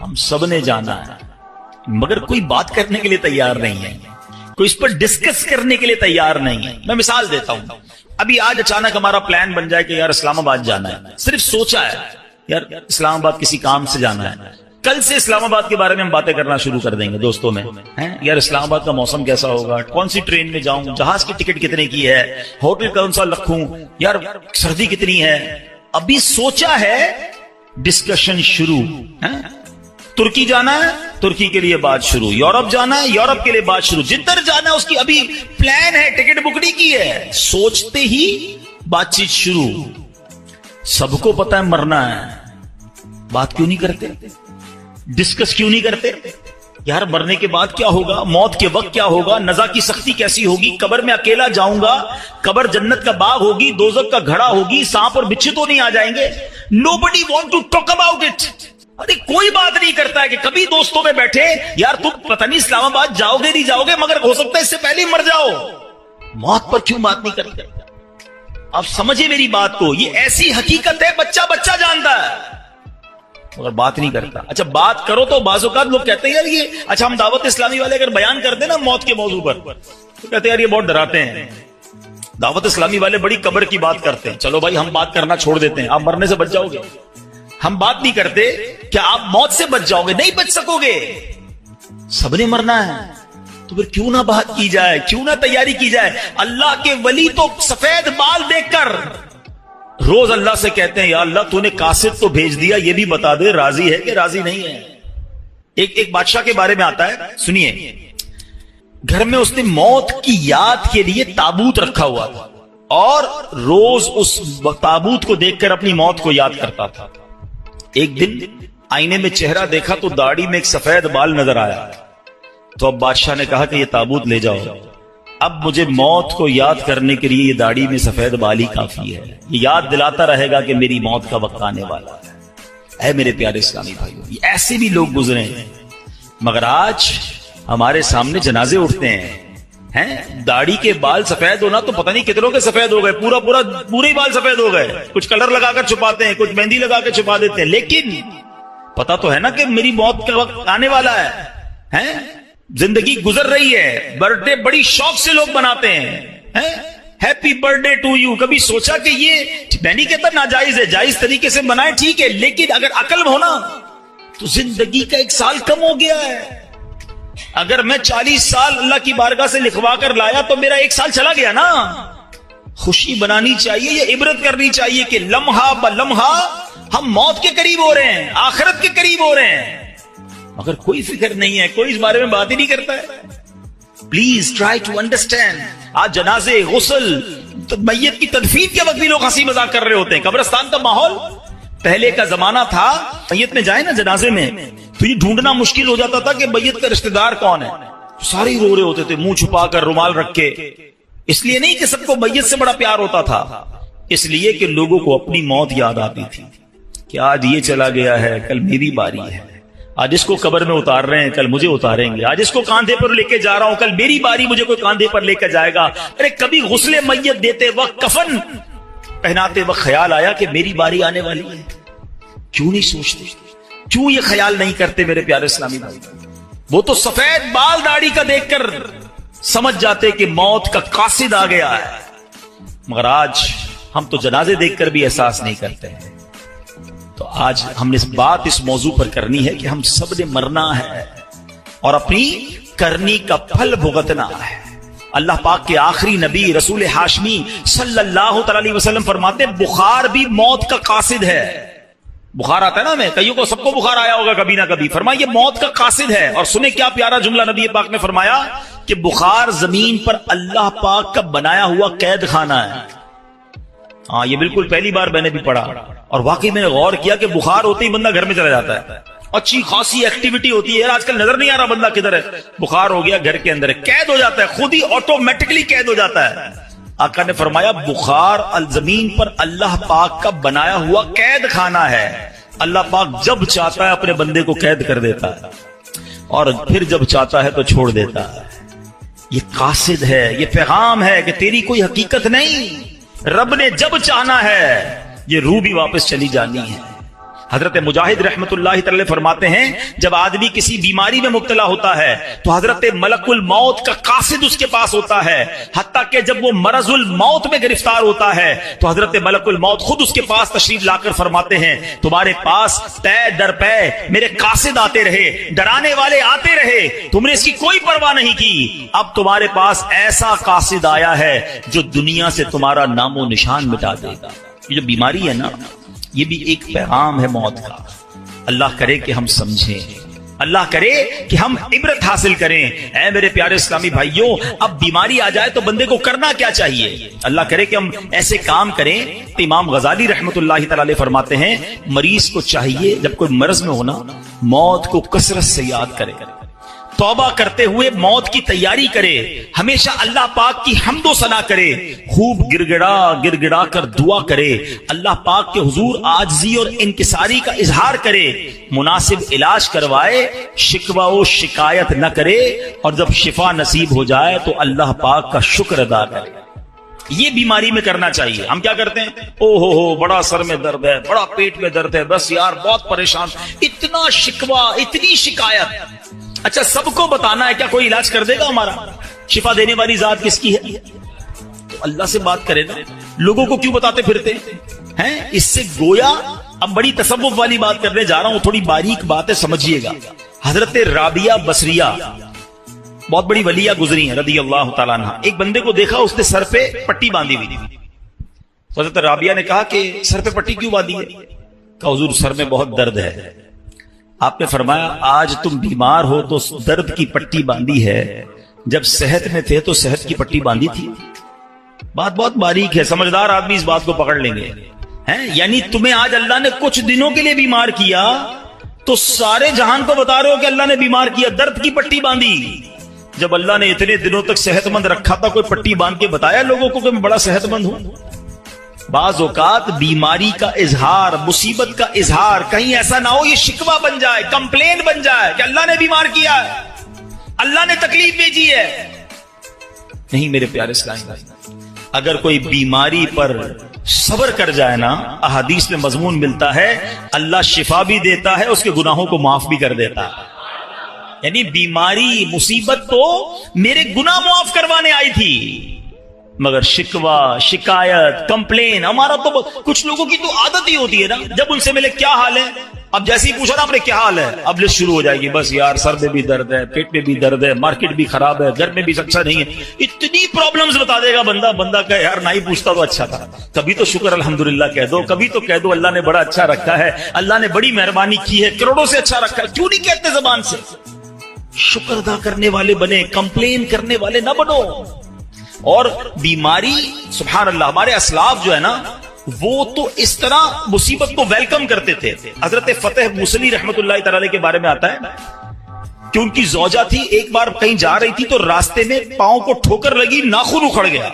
ہم سب نے جانا ہے. مگر کوئی بات کرنے کے لیے تیار نہیں ہے, کوئی اس پر ڈسکس کرنے کے لیے تیار نہیں ہے. میں مثال دیتا ہوں. ابھی آج اچانک ہمارا پلان بن جائے کہ یار اسلام آباد جانا ہے, صرف سوچا ہے یار اسلام آباد کسی کام سے جانا ہے. کل سے اسلام آباد کے بارے میں ہم باتیں کرنا شروع کر دیں گے دوستوں میں. یار اسلام آباد کا موسم کیسا ہوگا, کون سی ٹرین میں جاؤں, جہاز کی ٹکٹ کتنے کی ہے, ہوٹل کون سا رکھوں, یار سردی کتنی ہے. ابھی سوچا ہے, ڈسکشن شروع. ترکی جانا ہے, ترکی کے لیے بات شروع. یورپ جانا ہے, یورپ کے لیے بات شروع. جدھر جانا ہے اس کی ابھی پلان ہے, ٹکٹ بک نہیں کی ہے. سوچتے ہی بات چیت شروع. سب کو پتا ہے مرنا ہے, بات کیوں نہیں کرتے, ڈسکس کیوں نہیں کرتے؟ یار مرنے کے بعد کیا ہوگا, موت کے وقت کیا ہوگا, نزا کی سختی کیسی ہوگی, قبر میں اکیلا جاؤں گا, قبر جنت کا باغ ہوگی, دوزخ کا گھڑا ہوگی, سانپ اور بچھو تو نہیں آ جائیں گے. Nobody want to talk about it. ارے کوئی بات نہیں کرتا ہے کہ کبھی دوستوں میں بیٹھے یار تم پتہ نہیں اسلام آباد جاؤ گے نہیں جاؤ گے, مگر ہو سکتا ہے اس سے پہلے مر جاؤ. موت پر کیوں بات نہیں کرتے؟ آپ سمجھے میری بات کو, یہ ایسی حقیقت ہے بچہ بچہ جانتا ہے مگر بات نہیں کرتا. اچھا بات کرو تو بعض اوقات لوگ کہتے ہیں یار یہ, اچھا ہم دعوت اسلامی والے اگر بیان کرتے نا موت کے موضوع پر تو کہتے ہیں یار یہ بہت ڈراتے ہیں. دعوت اسلامی والے بڑی قبر کی بات کرتے ہیں. چلو بھائی ہم بات کرنا چھوڑ دیتے ہیں, آپ مرنے سے بچ جاؤ گے. ہم بات نہیں کرتے کیا آپ موت سے بچ جاؤ گے, نہیں بچ سکو گے. سب نے مرنا ہے تو پھر کیوں نہ بات کی جائے, کیوں نہ تیاری کی جائے. اللہ کے ولی تو سفید بال دیکھ کر روز اللہ سے کہتے ہیں یا اللہ تو نے قاصد تو بھیج دیا, یہ بھی بتا دے راضی ہے کہ راضی نہیں ہے. ایک بادشاہ کے بارے میں آتا ہے, سنیے. گھر میں اس نے موت کی یاد کے لیے تابوت رکھا ہوا تھا اور روز اس تابوت کو دیکھ کر اپنی موت کو یاد کرتا تھا. ایک دن آئینے میں چہرہ دیکھا تو داڑھی میں ایک سفید بال نظر آیا. تو اب بادشاہ نے کہا کہ یہ تابوت لے جاؤ, اب مجھے موت کو یاد کرنے کے لیے یہ داڑھی میں سفید بال ہی کافی ہے, یہ یاد دلاتا رہے گا کہ میری موت کا وقت آنے والا ہے. اے میرے پیارے اسلامی بھائیوں, ایسے بھی لوگ گزرے ہیں, مگر آج ہمارے سامنے جنازے اٹھتے ہیں, ہیں داڑھی کے بال سفید ہونا تو پتہ نہیں کتنوں کے سفید ہو گئے, پورے ہی بال سفید ہو گئے. کچھ کلر لگا کر چھپاتے ہیں, کچھ مہندی لگا کے چھپا دیتے ہیں, لیکن پتا تو ہے نا کہ میری موت کا وقت آنے والا ہے. زندگی گزر رہی ہے, برتھ ڈے بڑی شوق سے لوگ مناتے ہیں, happy birthday to you. کبھی سوچا کہ یہ میں نہیں کہتا ناجائز ہے, جائز طریقے سے منائے ٹھیک ہے, لیکن اگر عقل میں ہونا تو زندگی کا 1 سال کم ہو گیا ہے. اگر میں 40 سال اللہ کی بارگاہ سے لکھوا کر لایا تو میرا 1 سال چلا گیا نا. خوشی بنانی چاہیے, یہ عبرت کرنی چاہیے کہ لمحہ بلمحہ ہم موت کے قریب ہو رہے ہیں, آخرت کے قریب ہو رہے ہیں, مگر کوئی فکر نہیں ہے, کوئی اس بارے میں بات ہی نہیں کرتا ہے. Please try to understand. آج جنازے, غسل, میت کی تدفین کے وقت بھی لوگ ہنسی مذاق کر رہے ہوتے ہیں. قبرستان کا ماحول پہلے کا زمانہ تھا, میت میں جائے نا جنازے میں تو یہ ڈھونڈنا مشکل ہو جاتا تھا کہ میت کا رشتہ دار کون ہے. سارے رو رہے ہوتے تھے منہ چھپا کر, رومال رکھ کے. اس لیے نہیں کہ سب کو میت سے بڑا پیار ہوتا تھا, اس لیے کہ لوگوں کو اپنی موت یاد آتی تھی کہ آج یہ چلا گیا ہے, کل میری باری ہے. آج اس کو قبر میں اتار رہے ہیں, کل مجھے اتاریں گے. آج اس کو کاندھے پر لے کے جا رہا ہوں, کل میری باری مجھے کوئی کاندھے پر لے کے جائے گا. ارے کبھی غسل میت دیتے وقت, کفن پہناتے وقت خیال آیا کہ میری باری آنے والی ہے؟ کیوں نہیں سوچتے, کیوں یہ خیال نہیں کرتے میرے پیارے اسلامی بھائی؟ وہ تو سفید بال داڑھی کا دیکھ کر سمجھ جاتے کہ موت کا قاصد آ گیا ہے, مگر آج ہم تو جنازے دیکھ کر بھی احساس نہیں کرتے ہیں. تو آج ہم نے اس موضوع پر کرنی ہے کہ ہم سب نے مرنا ہے اور اپنی کرنی کا پھل بھگتنا ہے. اللہ پاک کے آخری نبی رسول ہاشمی صلی اللہ تعالی علیہ وسلم فرماتے ہیں بخار بھی موت کا قاصد ہے. بخار آتا ہے نا, میں کئیوں کو سب کو بخار آیا ہوگا کبھی نہ کبھی. فرمایا یہ موت کا قاصد ہے. اور سنیں کیا پیارا جملہ نبی پاک نے فرمایا کہ بخار زمین پر اللہ پاک کا بنایا ہوا قید خانہ ہے. ہاں, یہ بالکل پہلی بار میں نے بھی پڑھا, اور واقعی میں نے غور کیا کہ بخار ہوتے ہی بندہ گھر میں چلا جاتا ہے, اچھی خاصی ایکٹیویٹی ہوتی ہے. آج کل نظر نہیں آ رہا بندہ کدھر ہے, بخار ہو گیا گھر کے اندر ہے, قید ہو جاتا ہے, خود ہی آٹومیٹکلی قید ہو جاتا ہے. آقا نے فرمایا بخار زمین پر اللہ پاک کا بنایا ہوا قید خانہ ہے. اللہ پاک جب چاہتا ہے اپنے بندے کو قید کر دیتا ہے, اور پھر جب چاہتا ہے تو چھوڑ دیتا ہے. یہ قاصد ہے, یہ پیغام ہے کہ تیری کوئی حقیقت نہیں, رب نے جب چاہنا ہے یہ روح بھی واپس چلی جانی ہے. حضرت مجاہد رحمت اللہ تعالی فرماتے ہیں جب آدمی کسی بیماری میں مبتلا ہوتا ہے تو حضرت ملک الموت کا قاصد اس کے پاس ہوتا ہے, حتیٰ کہ جب وہ مرض الموت میں گرفتار ہوتا ہے تو حضرت ملک الموت خود اس کے پاس تشریف لا کر فرماتے ہیں تمہارے پاس پے در پے میرے قاصد آتے رہے, ڈرانے والے آتے رہے, تم نے اس کی کوئی پرواہ نہیں کی. اب تمہارے پاس ایسا قاصد آیا ہے جو دنیا سے تمہارا نام و نشان مٹا دے گا. یہ جو بیماری ہے نا, یہ بھی ایک پیغام ہے موت کا. اللہ کرے کہ ہم سمجھیں, اللہ کرے کہ ہم عبرت حاصل کریں. اے میرے پیارے اسلامی بھائیوں, اب بیماری آ جائے تو بندے کو کرنا کیا چاہیے؟ اللہ کرے کہ ہم ایسے کام کریں. تو امام غزالی رحمت اللہ تعالی علیہ فرماتے ہیں مریض کو چاہیے جب کوئی مرض میں ہونا موت کو کثرت سے یاد کرے, توبہ کرتے ہوئے موت کی تیاری کرے, ہمیشہ اللہ پاک کی حمد و ثنا کرے, خوب گر گڑا کر دعا کرے, اللہ پاک کے حضور عاجزی اور انکساری کا اظہار کرے, مناسب علاج کروائے, شکوہ و شکایت نہ کرے, اور جب شفا نصیب ہو جائے تو اللہ پاک کا شکر ادا کرے. یہ بیماری میں کرنا چاہیے. ہم کیا کرتے ہیں, او ہو بڑا سر میں درد ہے, بڑا پیٹ میں درد ہے, بس یار بہت پریشان, اتنا شکوہ, اتنی شکایت. اچھا سب کو بتانا ہے, کیا کوئی علاج کر دے گا ہمارا؟ شفا دینے والی ذات کس کی ہے؟ تو اللہ سے بات کرے نا. لوگوں کو کیوں بتاتے پھرتے ہیں؟ اس سے گویا اب بڑی تصوف والی بات کرنے جا رہا ہوں, تھوڑی باریک بات ہے, سمجھیے گا. حضرت رابعہ بصریہ بہت بڑی ولیہ گزری ہیں رضی اللہ تعالیٰ عنہ. ایک بندے کو دیکھا اس نے سر پہ پٹی باندھی ہوئی تھی. حضرت رابعہ نے کہا کہ سر پہ پٹی کیوں باندھی ہے؟ کہا حضور سر میں بہت درد ہے. آپ نے فرمایا آج تم بیمار ہو تو درد کی پٹی باندھی ہے, جب صحت میں تھے تو صحت کی پٹی باندھی تھی. بات بہت باریک ہے, سمجھدار آدمی اس بات کو پکڑ لیں گے. یعنی تمہیں آج اللہ نے کچھ دنوں کے لیے بیمار کیا تو سارے جہان کو بتا رہے ہو کہ اللہ نے بیمار کیا, درد کی پٹی باندھی. جب اللہ نے اتنے دنوں تک صحت مند رکھا تھا, کوئی پٹی باندھ کے بتایا لوگوں کو کہ میں بڑا صحت مند ہوں؟ بعض اوقات بیماری کا اظہار, مصیبت کا اظہار کہیں ایسا نہ ہو یہ شکوہ بن جائے, کمپلین بن جائے کہ اللہ نے بیمار کیا ہے, اللہ نے تکلیف بھیجی ہے. نہیں میرے پیارے اسلامی بھائی، اگر کوئی بیماری پر صبر کر جائے نا، احادیث میں مضمون ملتا ہے اللہ شفا بھی دیتا ہے، اس کے گناہوں کو معاف بھی کر دیتا ہے. یعنی بیماری مصیبت تو میرے گناہ معاف کروانے آئی تھی، مگر شکوہ شکایت کمپلین، ہمارا تو کچھ لوگوں کی تو عادت ہی ہوتی ہے نا، جب ان سے ملے کیا حال ہے، اب جیسے ہی پوچھا نا آپ نے کیا حال ہے، اب لسٹ شروع ہو جائے گی، بس یار سر میں بھی درد ہے، پیٹ میں بھی درد ہے، مارکیٹ بھی خراب ہے، گھر میں بھی اچھا نہیں ہے، اتنی پرابلمز بتا دے گا بندہ کہ یار نہ ہی پوچھتا تو اچھا تھا. کبھی تو شکر الحمدللہ کہہ دو، کبھی تو کہہ دو اللہ نے بڑا اچھا رکھا ہے، اللہ نے بڑی مہربانی کی ہے، کروڑوں سے اچھا رکھا ہے. کیوں نہیں کہتے زبان سے؟ شکر ادا کرنے والے بنے، کمپلین کرنے والے نہ بنو. اور بیماری سبحان اللہ، ہمارے اسلاف جو ہے نا وہ تو اس طرح مصیبت کو ویلکم کرتے تھے. حضرت فتح موصلی رحمت اللہ تعالی کے بارے میں آتا ہے کہ ان کی زوجہ تھی، ایک بار کہیں جا رہی تھی تو راستے میں پاؤں کو ٹھوکر لگی، ناخن اکھڑ گیا.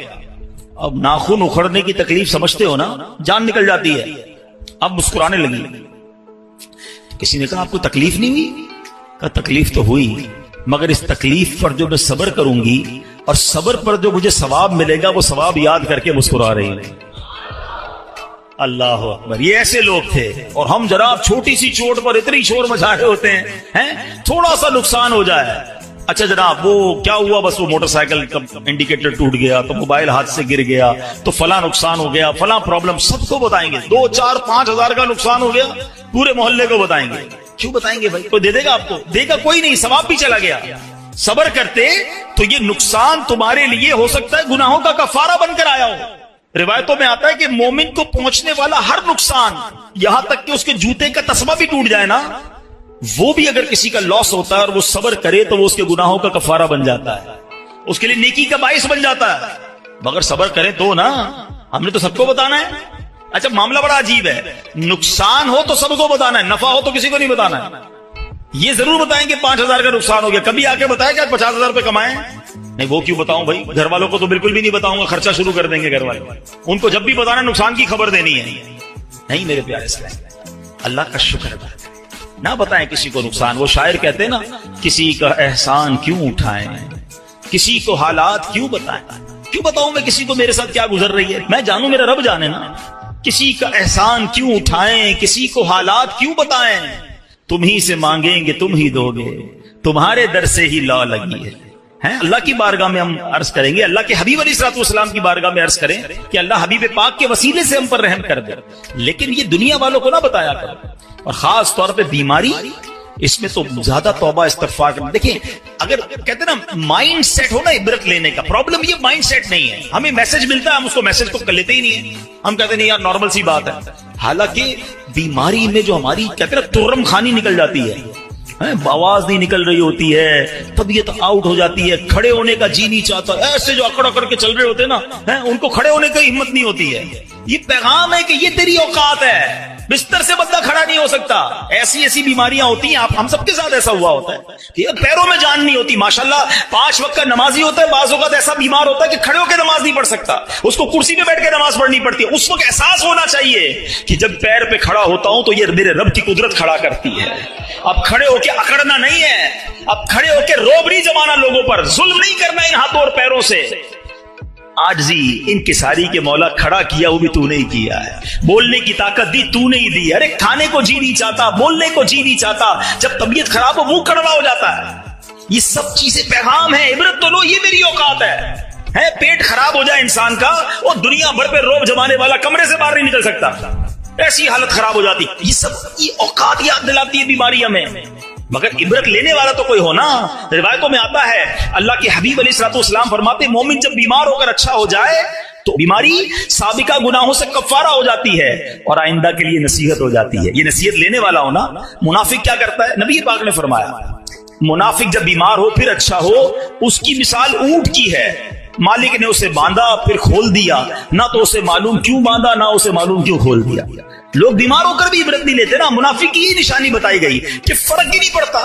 اب ناخن اکھڑنے کی تکلیف سمجھتے ہو نا، جان نکل جاتی ہے. اب مسکرانے لگی. کسی نے کہا آپ کو تکلیف نہیں ہوئی؟ کہا تکلیف تو ہوئی، مگر اس تکلیف پر جو میں صبر کروں گی اور صبر پر جو مجھے ثواب ملے گا وہ ثواب یاد کر کے مسکرا رہی ہے. اللہ اکبر. یہ ایسے لوگ تھے. اور ہم جناب چھوٹی سی چوٹ پر اتنی شور مچا رہے ہوتے ہیں، تھوڑا سا نقصان ہو جائے، اچھا جناب وہ کیا ہوا، بس وہ موٹر سائیکل کا انڈیکیٹر ٹوٹ گیا، تو موبائل ہاتھ سے گر گیا، تو فلاں نقصان ہو گیا، فلاں پرابلم، سب کو بتائیں گے. 2 4 5 ہزار کا نقصان ہو گیا، پورے محلے کو بتائیں گے. کیوں بتائیں گے بھائی؟ کوئی دے دے گا آپ کو؟ دے گا کوئی نہیں، ثواب بھی چلا گیا. صبر کرتے تو یہ نقصان تمہارے لیے ہو سکتا ہے گناہوں کا کفارہ بن کر آیا ہو. روایتوں میں آتا ہے کہ مومن کو پہنچنے والا ہر نقصان، یہاں تک کہ اس کے جوتے کا تسمہ بھی ٹوٹ جائے نا، وہ بھی اگر کسی کا لاس ہوتا ہے اور وہ صبر کرے تو وہ اس کے گناہوں کا کفارہ بن جاتا ہے، اس کے لیے نیکی کا باعث بن جاتا ہے. مگر صبر کریں تو نا، ہم نے تو سب کو بتانا ہے. اچھا معاملہ بڑا عجیب ہے، نقصان ہو تو سب کو بتانا ہے، نفع ہو تو کسی کو نہیں بتانا ہے. یہ ضرور بتائیں گے 5 ہزار کا نقصان ہو گیا، کبھی آ کے بتایا کہ 50 ہزار روپے کمائے؟ نہیں، وہ کیوں بتاؤں بھائی؟ گھر والوں کو تو بالکل بھی نہیں بتاؤں گا، خرچہ شروع کر دیں گے گھر والے. ان کو جب بھی بتانا نقصان کی خبر دینی ہے. نہیں میرے پیارے سے، اللہ کا شکر ادا کریں، نہ بتائیں کسی کو نقصان. وہ شاعر کہتے ہیں نا، کسی کا احسان کیوں اٹھائیں، کسی کو حالات کیوں بتائیں. کیوں بتاؤں میں کسی کو میرے ساتھ کیا گزر رہی ہے؟ میں جانوں، میرا رب جانے نا. کسی کا احسان کیوں اٹھائیں، کسی کو حالات کیوں بتائیں. تم ہی سے مانگیں گے تم ہی دو گے، تمہارے در سے ہی لا لگی ہے. اللہ کی بارگاہ میں ہم عرض کریں گے، اللہ کے حبیب علیہ الصلوۃ والسلام کی بارگاہ میں عرض کریں کہ اللہ حبیب پاک کے وسیلے سے ہم پر رحم کر دے. لیکن یہ دنیا والوں کو نہ بتایا کرو، اور خاص طور پہ بیماری، اس میں تو زیادہ توبہ استغفار کرنا. دیکھیں اگر کہتے ہیں نا مائنڈ سیٹ ہو نا عبرت لینے کا، پرابلم یہ مائنڈ سیٹ نہیں ہے. ہمیں میسج ملتا ہے، ہم اس کو میسج کو کر لیتے ہی نہیں ہے. ہم کہتے ہیں نہیں یار نارمل سی بات ہے. حالانکہ بیماری میں جو ہماری کہتے ہیں نا ترم خانی نکل جاتی ہے، آواز نہیں نکل رہی ہوتی ہے، طبیعت آؤٹ ہو جاتی ہے، کھڑے ہونے کا جی نہیں چاہتا. ایسے جو اکڑ اکڑ کے چل رہے ہوتے ہیں نا، ان کو کھڑے ہونے کی ہمت نہیں ہوتی ہے. یہ پیغام ہے کہ یہ تیری اوقات ہے، بستر سے بندہ کھڑا نہیں ہو سکتا. ایسی بیماریاں ہوتی ہیں، ہم سب کے ساتھ ایسا ہوا ہوتا ہے کہ پیروں میں جان نہیں ہوتی. ماشاءاللہ 5 وقت کا نمازی ہوتا ہے، بعض اوقات ایسا بیمار ہوتا ہے کہ کھڑے ہو کے نماز نہیں پڑھ سکتا، اس کو کرسی پہ بیٹھ کے نماز پڑھنی پڑتی ہے. اس وقت احساس ہونا چاہیے کہ جب پیر پہ کھڑا ہوتا ہوں تو یہ میرے رب کی قدرت کھڑا کرتی ہے. اب کھڑے ہو کے اکڑنا نہیں ہے، اب کھڑے ہو کے روب نہیں جمانا، لوگوں پر ظلم نہیں کرنا ان ہاتھوں اور پیروں سے. آجزی انکساری کے مولا کھڑا کیا، وہ بھی تو نہیں کیا ہے. بولنے کی طاقت دی تو نہیں دی. ارے کھانے کو جی نہیں چاہتا، بولنے کو جی نہیں چاہتا، جب طبیعت خراب ہو منہ کڑوا ہو جاتا ہے. یہ سب چیزیں پیغام ہے، عبرت تو لو، یہ میری اوقات ہے. پیٹ خراب ہو جائے انسان کا، وہ دنیا بھر پہ روب جمانے والا کمرے سے باہر نہیں نکل سکتا، ایسی حالت خراب ہو جاتی. یہ سب یہ اوقات یاد دلاتی ہے بیماری ہمیں. مگر عبرت لینے والا تو کوئی ہونا. روایتوں میں آتا ہے اللہ کے حبیب علیہ الصلوۃ والسلام فرماتے مومن جب بیمار ہو کر اچھا ہو جائے تو بیماری سابقہ گناہوں سے کفارہ ہو جاتی ہے اور آئندہ کے لیے نصیحت ہو جاتی ہے. یہ نصیحت لینے والا ہونا. منافق کیا کرتا ہے؟ نبی پاک نے فرمایا منافق جب بیمار ہو پھر اچھا ہو، اس کی مثال اونٹ کی ہے. مالک نے اسے باندھا پھر کھول دیا، نہ تو اسے معلوم کیوں باندھا نہ اسے معلوم کیوں کھول دیا. لوگ بیمار ہو کر بھی عبرت نہیں لیتے نا. منافق کی یہ نشانی بتائی گئی کہ فرق ہی نہیں پڑتا.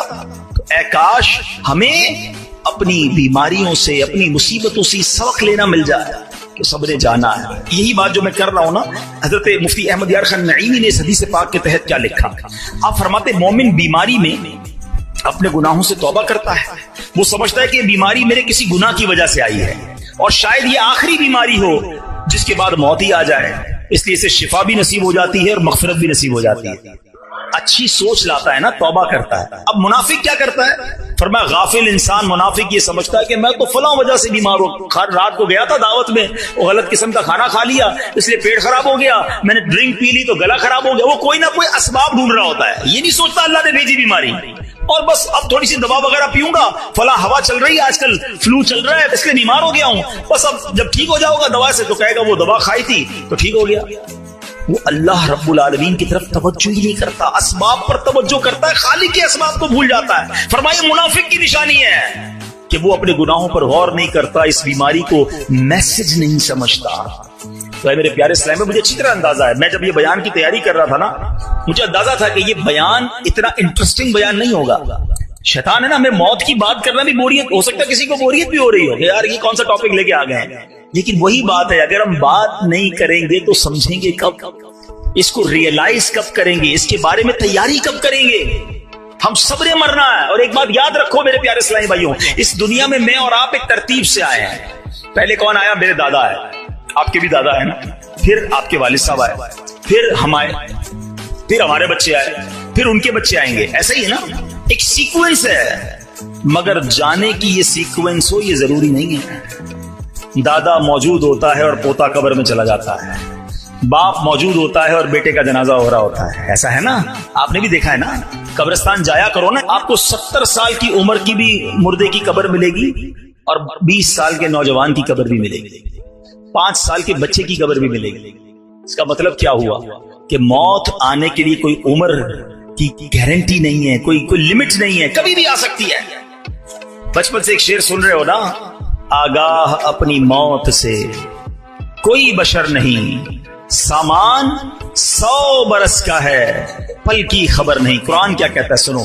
اے کاش ہمیں اپنی بیماریوں سے، اپنی مصیبتوں سے سبق لینا مل جائے کہ صبر جانا ہے. یہی بات جو میں کر رہا ہوں نا، حضرت مفتی احمد یار خان نعیمی نے اس حدیث پاک کے تحت کیا لکھا. آپ فرماتے مومن بیماری میں اپنے گناہوں سے توبہ کرتا ہے. وہ سمجھتا ہے کہ بیماری میرے کسی گناہ کی وجہ سے آئی ہے اور شاید یہ آخری بیماری ہو جس کے بعد موت ہی آ جائے، اس لیے اسے شفا بھی نصیب ہو جاتی ہے اور مغفرت بھی نصیب ہو جاتی ہے۔ اچھی سوچ لاتا ہے نا، توبہ کرتا ہے۔ اب منافق کیا کرتا ہے؟ فرمایا غافل انسان منافق یہ سمجھتا ہے کہ میں تو فلاں وجہ سے بیمار ہوں، رات کو گیا تھا دعوت میں، وہ غلط قسم کا کھانا کھا لیا اس لیے پیٹ خراب ہو گیا، میں نے ڈرنک پی لی تو گلا خراب ہو گیا۔ وہ کوئی نہ کوئی اسباب ڈھونڈ رہا ہوتا ہے، یہ نہیں سوچتا اللہ نے بھیجی بیماری، اور بس اب تھوڑی سی دوا وغیرہ پیوں گا، فلاں ہوا چل رہی ہے آج کل، فلو چل رہا ہے اس لیے بیمار ہو گیا ہوں، بس اب جب ٹھیک ہو جاؤ گا دوا سے تو کہے گا وہ دوا کھائی تھی تو ٹھیک ہو گیا۔ وہ اللہ رب العالمین کی طرف توجہ ہی نہیں کرتا، اسباب پر توجہ کرتا ہے، خالق کے اسباب کو بھول جاتا ہے۔ فرمایا منافق کی نشانی ہے کہ وہ اپنے گناہوں پر غور نہیں کرتا، اس بیماری کو میسج نہیں سمجھتا۔ تو اے میرے پیارے اسلام میں مجھے اچھی طرح اندازہ ہے، میں جب یہ بیان کی تیاری کر رہا تھا نا، مجھے اندازہ تھا کہ یہ بیان اتنا انٹرسٹنگ بیان نہیں ہوگا۔ شیطان ہے نا، ہمیں موت کی بات کرنا بھی بوریت ہو سکتا ہے، کسی کو بوریت بھی ہو رہی ہو کہ یار یہ کون سا ٹاپک لے کے آ گئے ہیں، لیکن وہی بات ہے، اگر ہم بات نہیں کریں گے تو سمجھیں گے کب؟ اس کو ریئلائز کب کریں گے؟ اس کے بارے میں تیاری کب کریں گے؟ ہم سب نے مرنا ہے۔ اور ایک بات یاد رکھو میرے پیارے اسلامی بھائیوں، اس دنیا میں میں اور آپ ایک ترتیب سے آئے ہیں۔ پہلے کون آیا؟ میرے دادا ہے، آپ کے بھی دادا ہے نا، پھر آپ کے والد صاحب آئے، پھر ہم آئے، پھر ہمارے بچے آئے، پھر ان کے بچے آئیں گے، ایسا ہی ہے نا، ایک سیکوینس ہے۔ مگر جانے کی یہ سیکوینس ہو یہ ضروری نہیں ہے۔ دادا موجود ہوتا ہے اور پوتا قبر میں چلا جاتا ہے، باپ موجود ہوتا ہے اور بیٹے کا جنازہ ہو رہا ہوتا ہے، ایسا ہے نا، آپ نے بھی دیکھا ہے نا۔ قبرستان جایا کرو نا، آپ کو 70 سال کی عمر کی بھی مردے کی قبر ملے گی اور 20 سال کے نوجوان کی قبر بھی ملے گی، 5 سال کے بچے کی قبر بھی ملے گی۔ اس کا مطلب کیا ہوا کہ موت آنے کے لیے کوئی عمر کی گارنٹی نہیں ہے، کوئی لمٹ نہیں ہے، کبھی بھی آ سکتی ہے۔ بچپن سے ایک شعر سن رہے ہو نا، آگاہ اپنی موت سے کوئی بشر نہیں، سامان 100 برس کا ہے، پل کی خبر نہیں۔ قرآن کیا کہتا ہے سنو،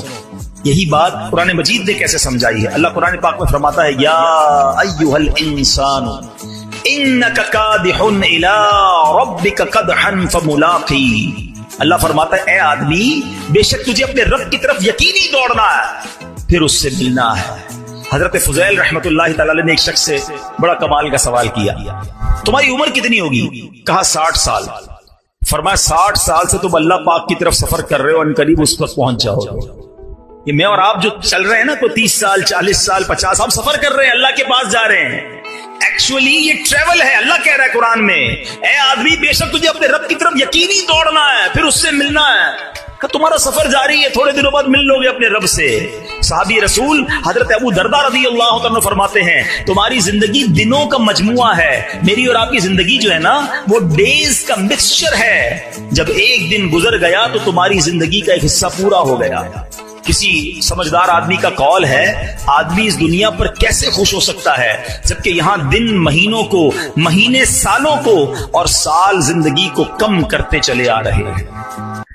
یہی بات قرآن مجید نے کیسے سمجھائی ہے۔ اللہ قرآن پاک میں فرماتا ہے یا ایھا الانسان انک کادح الی ربک قدحا فملاقی۔ اللہ فرماتا ہے اے آدمی بے شک تجھے اپنے رب کی طرف یقینی دوڑنا ہے، پھر اس سے ملنا ہے۔ حضرت فضیل رحمت اللہ تعالی نے ایک شخص سے بڑا کمال کا سوال کیا، تمہاری عمر کتنی ہوگی؟ کہا 60 سال۔ فرمایا 60 سال سے تم اللہ پاک کی طرف سفر کر رہے ہو، ان قریب اس پر پہنچ جاؤ گے۔ یہ میں اور آپ جو چل رہے ہیں نا، کوئی 30 سال 40 سال 50، ہم سفر کر رہے ہیں، اللہ کے پاس جا رہے ہیں۔ ایکچولی یہ ٹریول ہے۔ اللہ کہہ رہا ہے قرآن میں اے آدمی بے شک تجھے اپنے رب کی طرف یقینی دوڑنا ہے، پھر اس سے ملنا ہے۔ کہ تمہارا سفر جاری ہے، تھوڑے دنوں بعد مل لو گے اپنے رب سے۔ صحابی رسول حضرت ابو درداء رضی اللہ عنہ فرماتے ہیں تمہاری زندگی دنوں کا مجموعہ ہے، میری اور آپ کی زندگی جو ہے نا وہ ڈیز کا مکسچر ہے۔ جب ایک دن گزر گیا تو تمہاری زندگی کا ایک حصہ پورا ہو گیا۔ کسی سمجھدار آدمی کا قول ہے آدمی اس دنیا پر کیسے خوش ہو سکتا ہے جبکہ یہاں دن مہینوں کو، مہینے سالوں کو، اور سال زندگی کو کم کرتے چلے آ رہے ہیں۔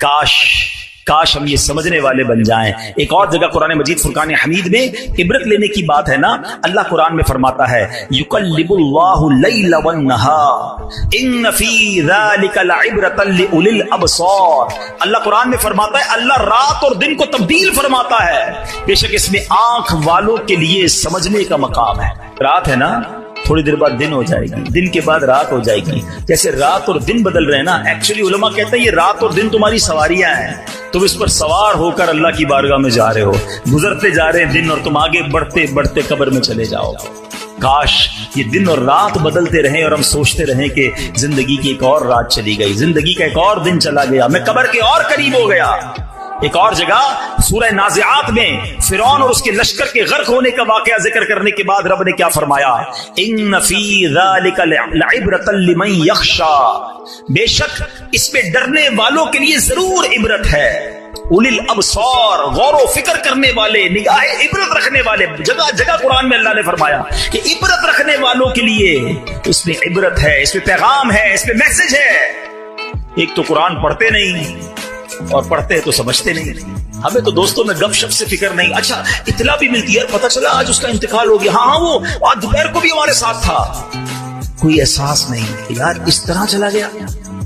کاش ہم یہ سمجھنے والے بن جائیں۔ ایک اور جگہ قرآن مجید فرقان حمید میں عبرت لینے کی بات ہے نا، اللہ قرآن میں فرماتا ہے یقلب اللہ اللیل والنہار ان فی ذلک لعبرۃ لأولی الابصار۔ اللہ قرآن میں فرماتا ہے اللہ رات اور دن کو تبدیل فرماتا ہے، بے شک اس میں آنکھ والوں کے لیے سمجھنے کا مقام ہے۔ رات ہے نا، تھوڑی دیر بعد دن ہو جائے گی، دن کے بعد رات ہو جائے گی، جیسے رات اور دن بدل رہے ہیں نا۔ ایکچولی علماء کہتے ہیں یہ رات اور دن تمہاری سواریاں ہیں، تم اس پر سوار ہو کر اللہ کی بارگاہ میں جا رہے ہو، گزرتے جا رہے ہیں دن اور تم آگے بڑھتے بڑھتے قبر میں چلے جاؤ۔ کاش یہ دن اور رات بدلتے رہیں اور ہم سوچتے رہیں کہ زندگی کی ایک اور رات چلی گئی، زندگی کا ایک اور دن چلا گیا، میں قبر کے اور قریب ہو گیا۔ ایک اور جگہ سورہ نازعات میں فرعون اور اس کے لشکر کے غرق ہونے کا واقعہ ذکر کرنے کے بعد رب نے کیا فرمایا؟ ان فی ذلک لعبرۃ لمن یخشی، بے شک اس میں ڈرنے والوں کے لیے ضرور عبرت ہے۔ اولی الابصار، غور و فکر کرنے والے، نگاہ عبرت رکھنے والے۔ جگہ جگہ قرآن میں اللہ نے فرمایا کہ عبرت رکھنے والوں کے لیے اس میں عبرت ہے، اس میں پیغام ہے، اس میں میسج ہے۔ ایک تو قرآن پڑھتے نہیں اور پڑھتے ہیں تو سمجھتے نہیں۔ ہمیں تو دوستوں میں گپ شپ سے فکر نہیں، اچھا اطلاع بھی ملتی ہے، پتہ چلا آج اس کا انتقال ہو گیا، ہاں وہ آج دوپہر کو بھی ہمارے ساتھ تھا۔ کوئی احساس نہیں کہ یار اس طرح چلا گیا۔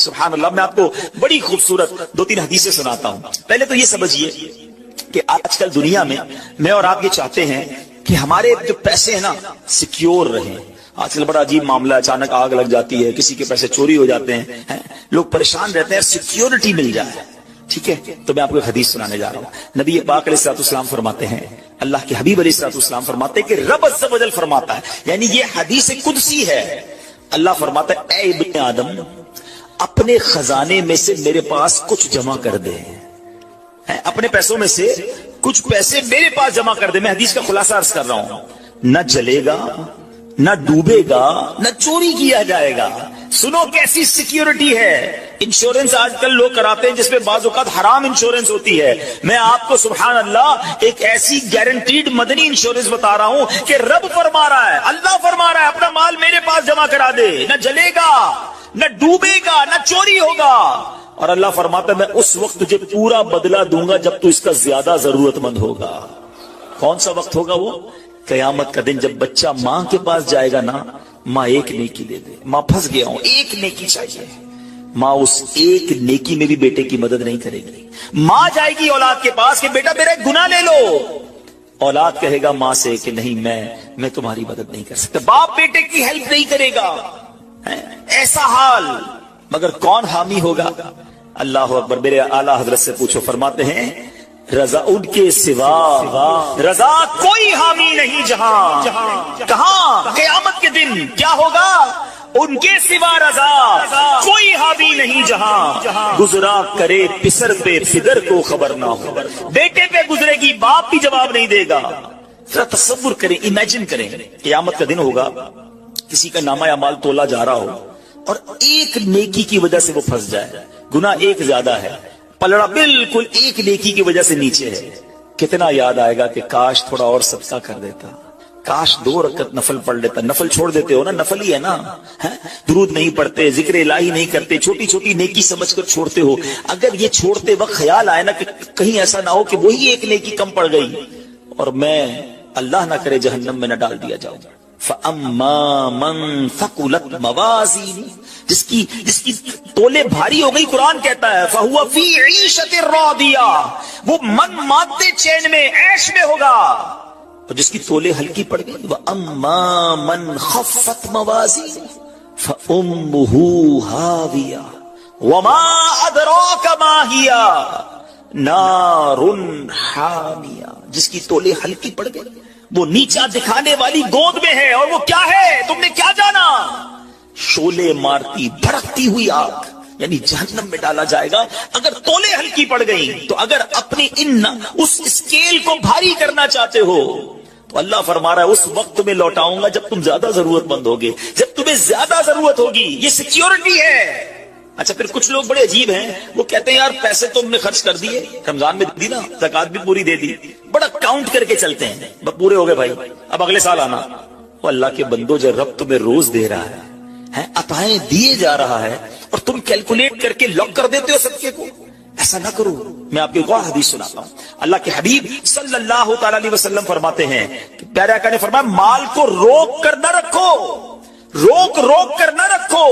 سبحان اللہ. میں آپ کو بڑی خوبصورت 2-3 حدیثیں سناتا ہوں. پہلے تو یہ سمجھیے کہ آج کل دنیا میں اور آپ یہ چاہتے ہیں کہ ہمارے جو پیسے ہیں نا سیکیور رہیں. آج کل بڑا عجیب معاملہ ہے, اچانک آگ لگ جاتی ہے, کسی کے پیسے چوری ہو جاتے ہیں, لوگ پریشان رہتے ہیں, سیکیورٹی مل جائے. ٹھیک ہے, تو میں آپ کو ایک حدیث سنانے جا رہا ہوں. نبی پاک علیہ الصلوۃ والسلام فرماتے ہیں, اللہ کے حبیب علیہ الصلوۃ والسلام فرماتے ہیں کہ رب عز و جل فرماتا ہے, یعنی یہ حدیث قدسی ہے. اللہ فرماتا ہے اے ابن آدم اپنے خزانے میں سے میرے پاس کچھ جمع کر دے, اپنے پیسوں میں سے کچھ پیسے میرے پاس جمع کر دے. میں حدیث کا خلاصہ عرض کر رہا ہوں. نہ جلے گا, نہ ڈوبے گا, نہ چوری کیا جائے گا. سنو کیسی سیکیورٹی ہے. انشورنس آج کل لوگ کراتے ہیں جس میں بعض اوقات حرام انشورنس ہوتی ہے. میں آپ کو سبحان اللہ ایک ایسی گارنٹیڈ مدنی انشورنس بتا رہا ہوں کہ رب فرما رہا ہے, اللہ فرما رہا ہے اپنا مال میرے پاس جمع کرا دے. نہ جلے گا, نہ ڈوبے گا, نہ چوری ہوگا. اور اللہ فرماتا ہے میں اس وقت تجھے پورا بدلہ دوں گا جب تو اس کا زیادہ ضرورت مند ہوگا. کون سا وقت ہوگا وہ؟ قیامت کا دن جب بچہ ماں کے پاس جائے گا نا, ماں ایک نیکی دے دے, ماں پھنس گیا ہوں ایک نیکی چاہیے. ماں اس ایک نیکی میں بھی بیٹے کی مدد نہیں کرے گی. ماں جائے گی اولاد کے پاس کہ بیٹا میرا ایک گناہ لے لو. اولاد کہے گا ماں سے کہ نہیں میں تمہاری مدد نہیں کر سکتا. باپ بیٹے کی ہیلپ نہیں کرے گا. ایسا حال. مگر کون حامی ہوگا؟ اللہ اکبر. میرے اعلیٰ حضرت سے پوچھو, فرماتے ہیں رضا ان کے سوا رضا کوئی حامی نہیں جہاں. کہاں؟ قیامت کے دن کیا ہوگا؟ ان کے سوا رضا کوئی حامی نہیں جہاں. گزرا کرے پسر پہ پدر کو خبر نہ ہو. بیٹے پہ گزرے گی, باپ بھی جواب نہیں دے گا. ذرا تصور کریں, امیجن کریں, قیامت کا دن ہوگا, کسی کا نامہ اعمال تولا جا رہا ہو اور ایک نیکی کی وجہ سے وہ پھنس جائے. گناہ ایک زیادہ ہے, پلڑا بالکل ایک نیکی کی وجہ سے نیچے ہے. کتنا یاد آئے گا کہ کاش تھوڑا اور صدقہ کر دیتا, کاش 2 رکعت نفل پڑھ لیتا. نفل چھوڑ دیتے ہو نا, نفل ہی ہے نا, درود نہیں پڑھتے, ذکر الہی نہیں کرتے, چھوٹی چھوٹی نیکی سمجھ کر چھوڑتے ہو. اگر یہ چھوڑتے وقت خیال آئے نا کہ کہیں ایسا نہ ہو کہ وہی ایک نیکی کم پڑ گئی اور میں اللہ نہ کرے جہنم میں نہ ڈال دیا جاؤں. فَأَمَّا مَن ثَقُلَتْ مَوَازِينُهُ, جس کی تولے بھاری ہو گئی, قرآن کہتا ہے فَهُوَ فِي عِيشَةٍ رَاضِيَةٍ, وہ من مانتے چین میں عیش میں ہوگا. اور جس کی تولے ہلکی پڑ گئی, وَأَمَّا مَن خَفَّتْ مَوَازِينُهُ فَأُمُّهُ هَاوِيَةٌ وَمَا أَدْرَاكَ مَا هِيَ نَارٌ حَامِيَةٌ. جس کی تولے ہلکی پڑ گئی, وہ نیچا دکھانے والی گود میں ہے, اور وہ کیا ہے تم نے کیا جانا؟ شولے مارتی بھڑکتی ہوئی آگ, یعنی جہنم میں ڈالا جائے گا اگر تولے ہلکی پڑ گئی. تو اگر اپنی اس اسکیل کو بھاری کرنا چاہتے ہو تو اللہ فرما رہا ہے اس وقت میں لوٹاؤں گا جب تم زیادہ ضرورت مند ہوگے, جب تمہیں زیادہ ضرورت ہوگی. یہ سیکیورٹی ہے. اچھا پھر کچھ لوگ بڑے عجیب ہیں, وہ کہتے ہیں یار پیسے تو ہم نے خرچ کر دیے, رمضان میں دی نا, زکات بھی پوری دے دی, بڑا کاؤنٹ کر کے چلتے ہیں, بس پورے ہو گئے بھائی, اب اگلے سال آنا. وہ اللہ کے بندو, جو رب تمہیں روز دے رہا ہے, عطائیں دیے جا رہا ہے, اور تم کیلکولیٹ کر کے لاک کر دیتے ہو صدقے کو. ایسا نہ کرو. میں آپ کو ایک اور حدیث سناتا ہوں. اللہ کے حبیب صلی اللہ تعالی علیہ وسلم فرماتے ہیں کہ پیارے آقا نے فرمایا مال کو روک کر نہ رکھو, روک کر نہ رکھو,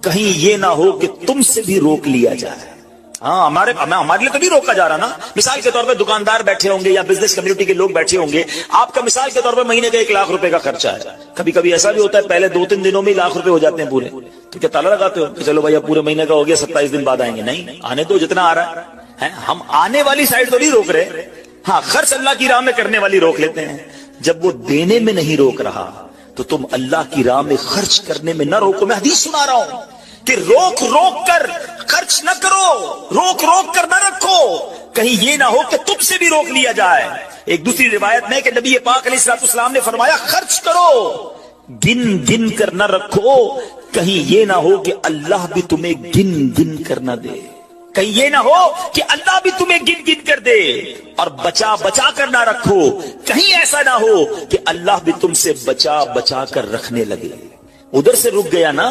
کہیں یہ نہ ہو کہ تم سے بھی روک لیا جائے. ہاں ہمارے لیے تو نہیں روکا جا رہا نا. مثال کے طور پہ دکاندار بیٹھے ہوں گے یا بزنس کمیونٹی کے لوگ بیٹھے ہوں گے, آپ کا مثال کے طور پہ مہینے کا 1 لاکھ روپے کا خرچہ ہے. کبھی کبھی ایسا بھی ہوتا ہے پہلے 2-3 دنوں میں 1 لاکھ روپے ہو جاتے ہیں پورے. تو کیا تالا لگاتے ہو کہ چلو بھائی اب پورے مہینے کا ہو گیا, 27 دن بعد آئیں گے؟ نہیں, آنے تو جتنا آ رہا ہے. ہم آنے والی سائڈ تو نہیں روک رہے, ہاں خرچ اللہ کی راہ میں کرنے والی روک لیتے ہیں. جب وہ دینے میں نہیں روک رہا تو تم اللہ کی راہ میں خرچ کرنے میں نہ روکو. میں حدیث سنا رہا ہوں کہ روک کر خرچ نہ کرو, روک کر نہ رکھو, کہیں یہ نہ ہو کہ تم سے بھی روک لیا جائے. ایک دوسری روایت میں کہ نبی پاک علیہ الصلوۃ والسلام نے فرمایا خرچ کرو, گن کر نہ رکھو, کہیں یہ نہ ہو کہ اللہ بھی تمہیں گن کر نہ دے, کہیں یہ نہ ہو کہ اللہ بھی تمہیں گن کر دے. اور بچا کر نہ رکھو, کہیں ایسا نہ ہو کہ اللہ بھی تم سے بچا کر رکھنے لگے. ادھر سے رک گیا نا,